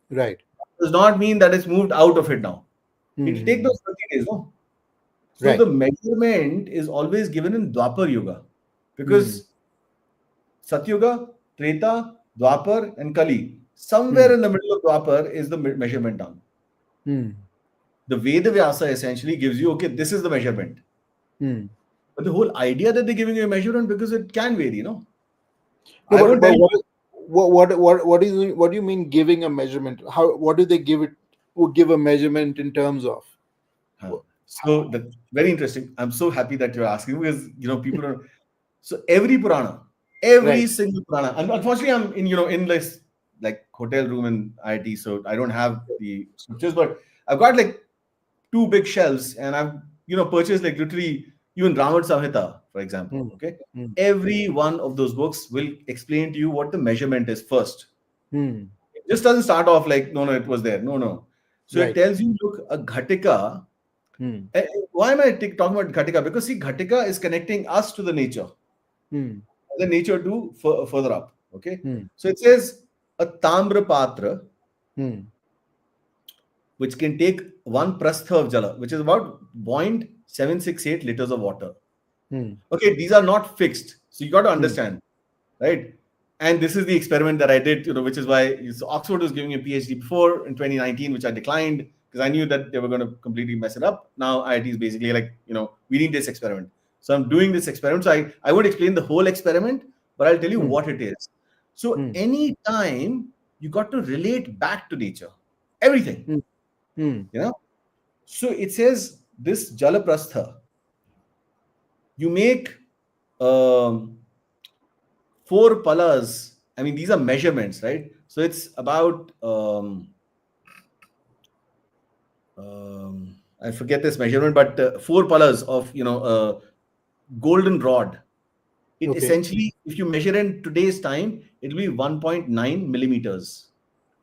Right. Does not mean that it's moved out of it now. It will take Hmm. those 30 days, no? So the Right. measurement is always given in Dwapar Yuga Hmm. because Satyuga, Treta, Dwapar, and Kali. Hmm. Somewhere in the middle of Dwapar is the measurement done. Hmm. The Veda Vyasa essentially gives you, okay, this is the measurement. Hmm. But the whole idea that they're giving you a measurement, because it can vary, No, I won't but tell you. what do you mean giving a measurement? How what do they give it? Would give a measurement in terms of? Huh. So that's very interesting. I'm so happy that you're asking, because people are. So every Purana, every Right. single Purana. And unfortunately, I'm in this like hotel room in IIT, so I don't have the scriptures, but I've got like two big shelves, and I've purchased like literally even Ramad Samhita, for example. Hmm. Okay, Hmm. every one of those books will explain to you what the measurement is first. Hmm. It just doesn't start off like no, it was there. No, no. So it Right. tells you, look, a ghatika. Hmm. Why am I talking about ghatika? Because see, ghatika is connecting us to the nature, Hmm. the nature to further up. Okay, Hmm. so it says a tamra patra Hmm. which can take one prastha of jala, which is about 0.768 liters of water. Hmm. Okay, these are not fixed. So you got to Hmm. understand, right? And this is the experiment that I did, which is why Oxford was giving me a PhD before in 2019, which I declined because I knew that they were going to completely mess it up. Now IIT is basically like, we need this experiment. So I'm doing this experiment. So I won't explain the whole experiment, but I'll tell you Hmm. what it is. So Hmm. anytime you got to relate back to nature, everything, Hmm. Hmm. you know. So it says this Jalaprastha, you make um, four palas. I mean, these are measurements, right? So it's about I forget this measurement, but four palas of golden rod. It Okay. essentially, if you measure in today's time, it will be 1.9 millimeters.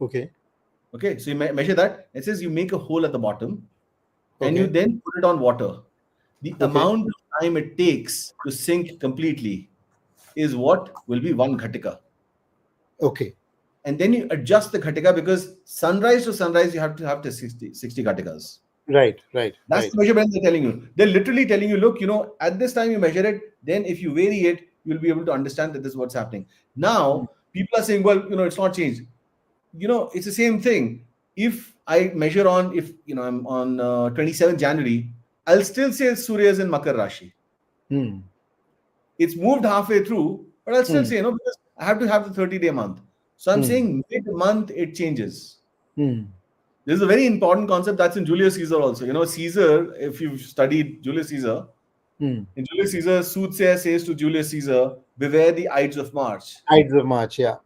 Okay. Okay, so you measure that. It says you make a hole at the bottom, and you Okay. then put it on water. The Okay. amount of time it takes to sink completely is what will be one ghatika. Okay. And then you adjust the ghatika, because sunrise to sunrise you have to have the 60 ghatikas. Right. Right. That's Right. the measurement they're telling you. They're literally telling you, look, at this time you measure it, then if you vary it, you'll be able to understand that this is what's happening. Hmm. Now, people are saying, well, it's not changed. It's the same thing. If I measure on, if I'm on 27th January, I'll still say Surya is in Makar Rashi. Hmm. It's moved halfway through, but I'll still Hmm. say, because I have to have the 30-day month. So I'm Hmm. saying mid-month it changes. Hmm. This is a very important concept that's in Julius Caesar also. Caesar, if you've studied Julius Caesar, Hmm. in Julius Caesar, soothsayer says to Julius Caesar, beware the Ides of March, Ides of March. Yeah.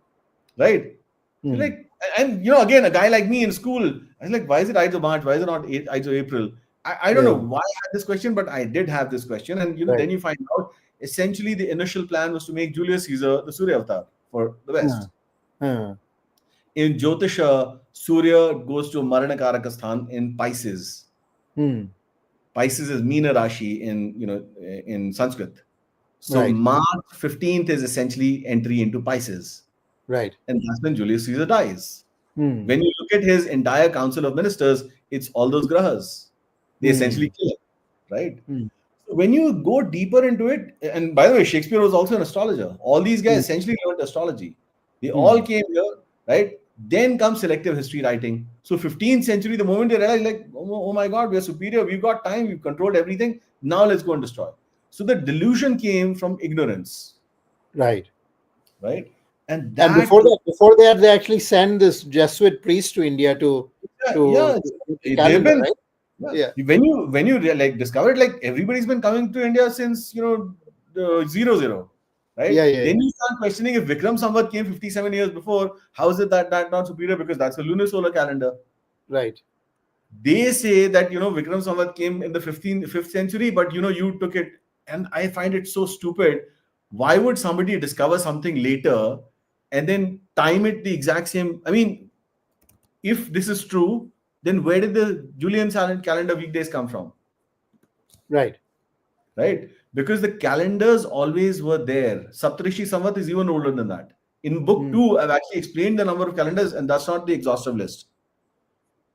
right? So Hmm. like, and again, a guy like me in school, I was like, why is it Ides of March? Why is it not Ides of April? I don't know Yeah. why I had this question, but I did have this question. And Right. then you find out essentially the initial plan was to make Julius Caesar the Surya avatar for the Hmm. West. Hmm. In Jyotisha, Surya goes to Maranakaraka in Pisces. Hmm. Pisces is Meena Rashi in Sanskrit. So Right. March 15th is essentially entry into Pisces. Right. And that's when Julius Caesar dies. Hmm. When you look at his entire council of ministers, it's all those grahas. They Hmm. essentially kill it, right? Hmm. So when you go deeper into it, and by the way, Shakespeare was also an astrologer. All these guys Hmm. essentially learned astrology. They all Hmm. came here, right? Then comes selective history writing. So 15th century, the moment they realized, like, oh my God, we're superior, we've got time, we've controlled everything. Now let's go and destroy. So the delusion came from ignorance, Right. right? And And that, before that, they actually sent this Jesuit priest to India yeah, to yeah, get the they've calendar, been. right? Yeah. Yeah. When you like discover it, like everybody's been coming to India since the 00, Yeah. right? Yeah. Then Yeah. you start questioning if Vikram Samvat came 57 years before. How is it that not superior? Because that's a lunar solar calendar. Right. They say that Vikram Samvat came in the 5th century, but you took it, and I find it so stupid. Why would somebody discover something later and then time it the exact same? I mean, if this is true, then where did the Julian calendar weekdays come from? Right. Right? Because the calendars always were there. Saptarishi Samvat is even older than that. In book Hmm. 2, I've actually explained the number of calendars, and that's not the exhaustive list.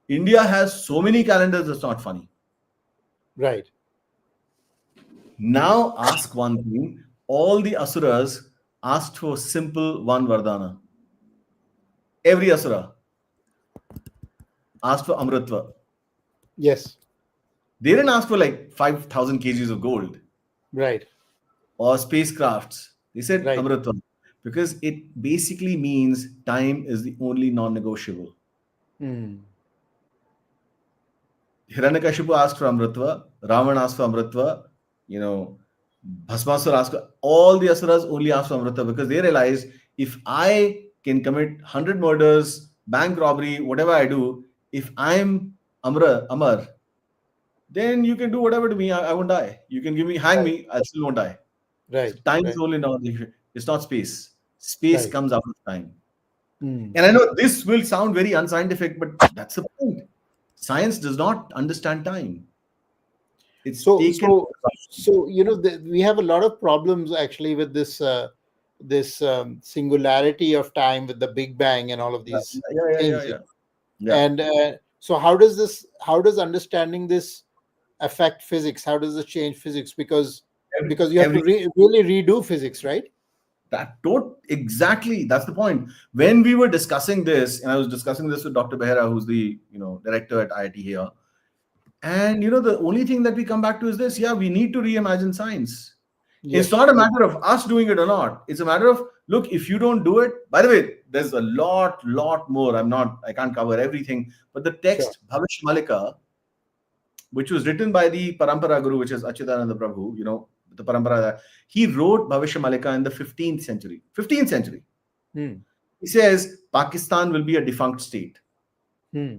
India has so many calendars, that's not funny. Right. Now, ask one thing. All the Asuras asked for simple one Vardhana. Every Asura asked for Amritva. Yes. They didn't ask for like 5,000 kgs of gold Right. or spacecrafts. They said Right. Amritva because it basically means time is the only non negotiable. Mm. Hiranyakashipu asked for Amritva, Ravan asked for Amritva, you know, Bhasmasur asked, all the Asuras only asked for Amritva because they realized if I can commit 100 murders, bank robbery, whatever I do, if I'm Amar, then you can do whatever to me, I won't die. You can give me, hang Right. me, I still won't die. So Right. time is Right. only now, it's not space. Space Right. comes out of time. Mm. And I know this will sound very unscientific, but that's the point. Science does not understand time. It's So, taken so, for assumption. so we have a lot of problems actually with this singularity of time with the Big Bang and all of Yeah, these yeah, yeah, yeah, things. yeah. Yeah. And so, how does understanding this affect physics? How does it change physics? Because you have to Every really redo physics, right? that don't exactly that's the point. When we were discussing this, and I was discussing this with Dr. Behera, who's the director at IIT here, and the only thing that we come back to is this: yeah, we need to reimagine science. It's Yes. not a matter of us doing it or not. It's a matter of, look, if you don't do it, by the way, there's a lot more. I can't cover everything, but the Sure. text Bhavish Malika, which was written by the Parampara Guru, which is Achyutananda Prabhu, the Parampara, he wrote Bhavishya Malika in the 15th century. 15th century. Hmm. He says Pakistan will be a defunct state. Hmm.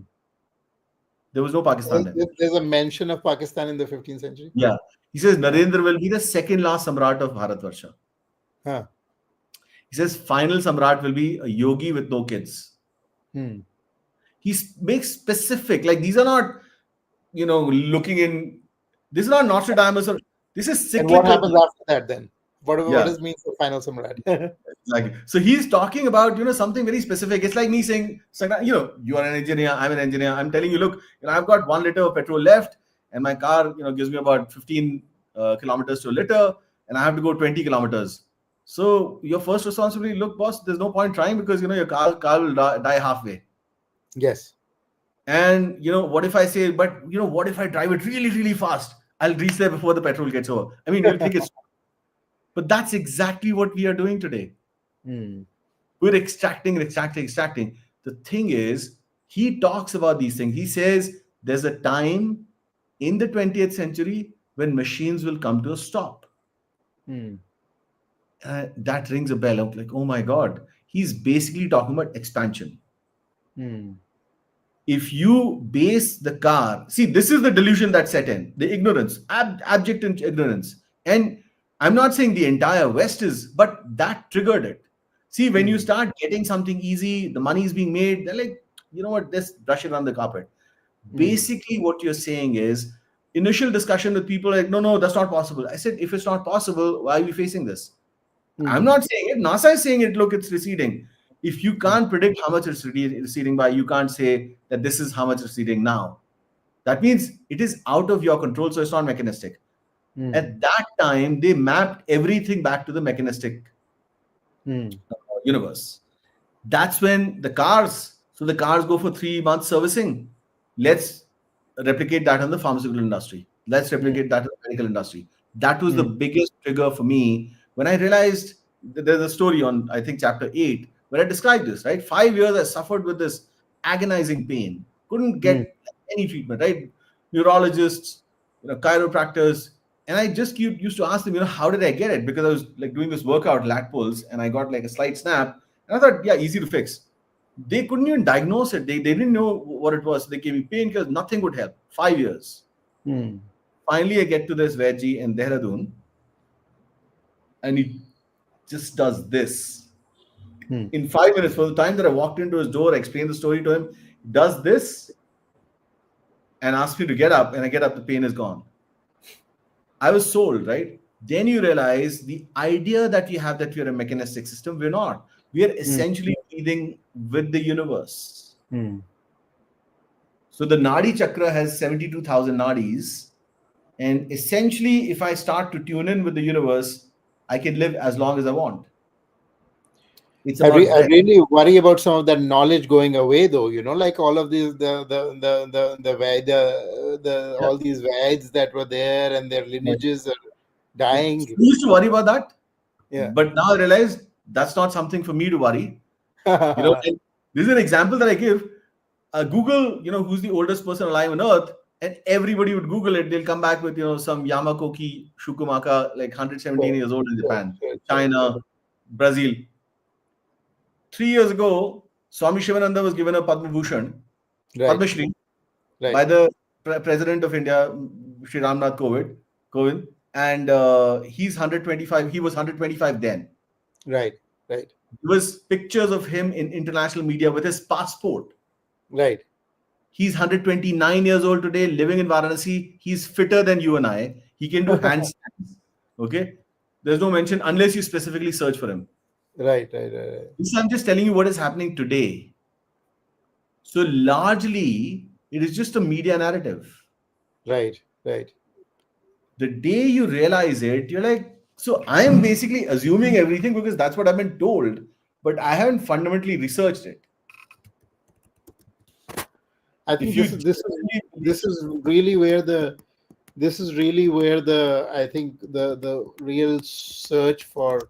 There was no Pakistan then. There's a mention of Pakistan in the 15th century. Yeah. He says Huh. Narendra will be the second last Samrat of Bharatvarsha. Huh. He says final Samrat will be a yogi with no kids. Hmm. Makes specific, like these are not, looking in, this is not Nostradamus or this is And what cyclical. happens after that then? What Yeah. does mean for final samrat? Like, so he's talking about, something very specific. It's like me saying, Sankrant, you are an engineer, I'm an engineer. I'm telling you, look, I've got 1 liter of petrol left, and my car, gives me about 15 kilometers to a liter, and I have to go 20 kilometers. So your first responsibility, look, boss, there's no point trying because your car will die halfway. Yes. And what if I say, but what if I drive it really, really fast? I'll reach there before the petrol gets over. I mean, you'll think it's, but that's exactly what we are doing today. Hmm. We're extracting. The thing is, he talks about these things. He says there's a time in the 20th century when machines will come to a stop. Hmm. That rings a bell. I'm like, oh my God. He's basically talking about expansion. Hmm. If you base the car, see, this is the delusion that set in, the ignorance, abject ignorance. And I'm not saying the entire West is, but that triggered it. See, when you Hmm. start getting something easy, the money is being made, they're like, you know what, let's brush it on the carpet. Hmm. Basically, what you're saying is, initial discussion with people like, no, no, that's not possible. I said, if it's not possible, why are we facing this? I'm Hmm. not saying it. NASA is saying it. Look, it's receding. If you Hmm. can't predict how much it's receding by, you can't say that this is how much it's receding now. That means it is out of your control, so it's not mechanistic. Hmm. At that time, they mapped everything back to the mechanistic Hmm. universe. That's when the cars go for 3 months servicing. Let's replicate that in the pharmaceutical industry. Let's Hmm. replicate that in the medical industry. That was the Hmm. biggest trigger for me when I realized there's a story on, I think, chapter 8, where I described this, right? 5 years I suffered with this agonizing pain, couldn't Hmm. get any treatment, right? Neurologists, chiropractors. And I just used to ask them, how did I get it? Because I was like doing this workout, lat pulls, and I got like a slight snap. And I thought, yeah, easy to fix. They couldn't even diagnose it. They didn't know what it was. They gave me pain because nothing would help. 5 years. Hmm. Finally, I get to this veggie in Dehradun, and he just does this. Hmm. In 5 minutes, from the time that I walked into his door, I explained the story to him, he does this and asks me to get up, and I get up, the pain is gone. I was sold, right? Then you realize the idea that we have that we are a mechanistic system, we're not. We are Hmm. essentially breathing with the universe. Hmm. So the Nadi Chakra has 72,000 nadis. And essentially, if I start to tune in with the universe, I can live as long as I want. It's about I breath. really worry about some of that knowledge going away, though. Like all of these, the the Yeah. all these Veds that were there and their Right. lineages are Yeah. dying. I used to worry about that, Yeah. but now I realize that's not something for me to worry. And this is an example that I give. Google, who's the oldest person alive on Earth, and everybody would Google it. They'll come back with, some Yamakoki Shukumaka, like 117 Sure, years old in sure, Japan, sure, sure, sure. China, Brazil. 3 years ago, Swami Shivananda was given a Padma Bhushan, Right, Padma Shri, by right, the President of India, Shri Ramnath Kovind, and he's 125. He was 125 then. right, right, There was pictures of him in international media with his passport. right. He's 129 years old today, living in Varanasi. He's fitter than you and I. He can do handstands. Okay. There's no mention unless you specifically search for him. Right, right, right, This I'm just telling you what is happening today. So largely, it is just a media narrative. right, right. The day you realize it, you're like, so I am basically assuming everything because that's what I've been told, but I haven't fundamentally researched it. I If think you this genuinely believe, is really where I think the real search for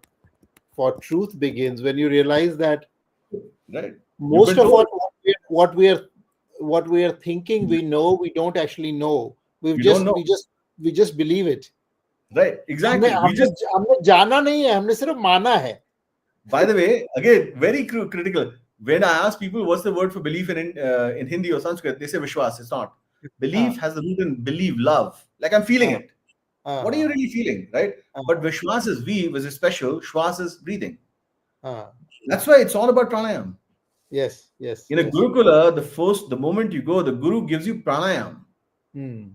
truth begins, when you realize that right? You've most been of told. what we are thinking we know, we don't actually know. You don't know. We just believe it. Right. हमने Exactly. We हमने just, हमने जाना नहीं है, हमने सिर्फ माना है. by the way, again, very critical. When I ask people what's the word for belief in Hindi or Sanskrit, they say Vishwas. It's not. हाँ, Belief has the root in believe, love. Like I'm feeling हाँ, it. हाँ, What are you हाँ, really feeling, right? But हाँ, Vishwas is V, which is special. Shwas is breathing. हाँ. That's why it's all about pranayam. Yes, yes, In a yes. Gurukula, the moment you go, the Guru gives you pranayam. Hmm.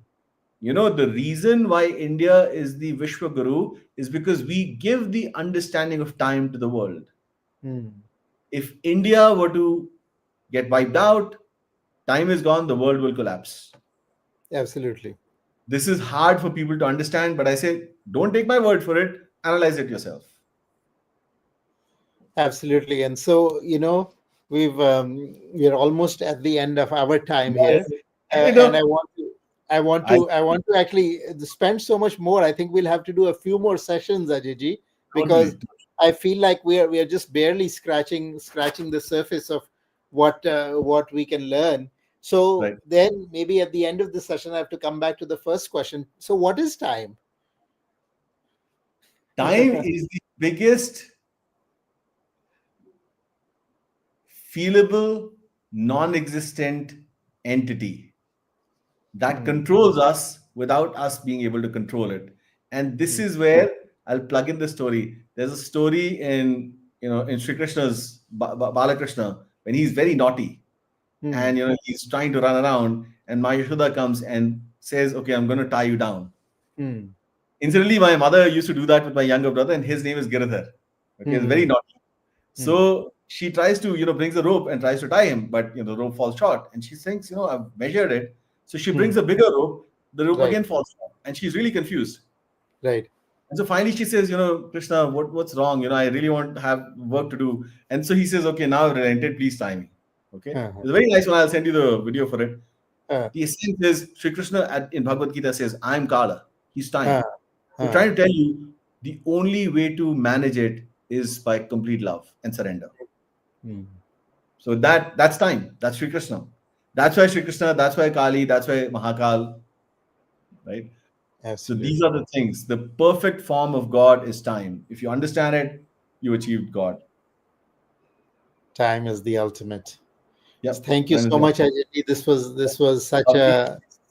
The reason why India is the Vishwa Guru is because we give the understanding of time to the world. Hmm. If India were to get wiped out, time is gone, the world will collapse. Absolutely. This is hard for people to understand, but I say, don't take my word for it, analyze it yourself. Absolutely. And so, we're almost at the end of our time here. And No, I I want to actually spend so much more. I think we'll have to do a few more sessions, Ajayji, because totally. I feel like we are just barely scratching the surface of what we can learn. So Right. then maybe at the end of the session, I have to come back to the first question. So what is time? Time is the biggest feelable, non existent entity that Hmm, controls us without us being able to control it. And this hmm, is where I'll plug in the story. There's a story in Sri Krishna's Balakrishna when he's very naughty hmm, and he's trying to run around and Ma Yashoda comes and says, "Okay, I'm going to tie you down." hmm, Incidentally, my mother used to do that with my younger brother, and his name is Giridhar. Okay, he's very hmm, naughty. hmm, So she tries to, brings the rope and tries to tie him, but the rope falls short. And she thinks, I've measured it. So she hmm. brings a bigger rope. The rope Right, again falls short, and she's really confused. right. And so finally she says, Krishna, what's wrong? I really want to have work to do. And so he says, okay, now I've relented, please tie me. Okay, Uh-huh. it's a very nice one. I'll send you the video for it. Uh, The essence is Sri Krishna in Bhagavad Gita says, I'm Kala. He's uh, time. So uh. trying to tell you the only way to manage it is by complete love and surrender. Hmm. So that's time. That's Sri Krishna. That's why Sri Krishna, that's why Kali, that's why Mahakal, right? So these Absolutely. are the things. The perfect form of God is time. If you understand it, you achieved God. Time is the ultimate. Yep. Thank you Time is so the much, Ajay. This was lovely.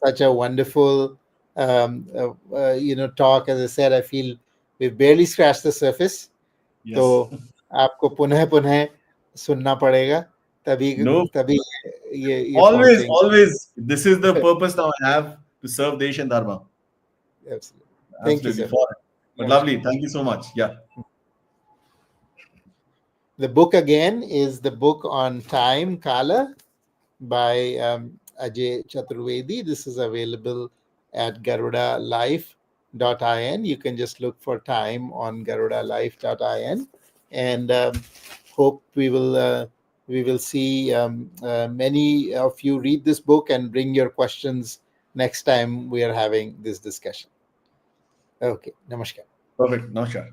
such a wonderful talk. As I said, I feel we've barely scratched the surface. Yes. तो आपको पुनः पुनः सुनना पड़ेगा, तभी No. तभी ये Always, पहुंचेंगे. always. This is the purpose now I have to serve Desh and Dharma. Absolutely. Thank you, Absolutely sir. for it. But Namaskar. lovely. Thank you so much. Yeah. The book again is the book on time, Kala, by Ajay Chaturvedi. This is available at garudalife.in. You can just look for time on garudalife.in, and hope we will see many of you read this book and bring your questions next time we are having this discussion. Okay, namaskar. Perfect. Namaskar.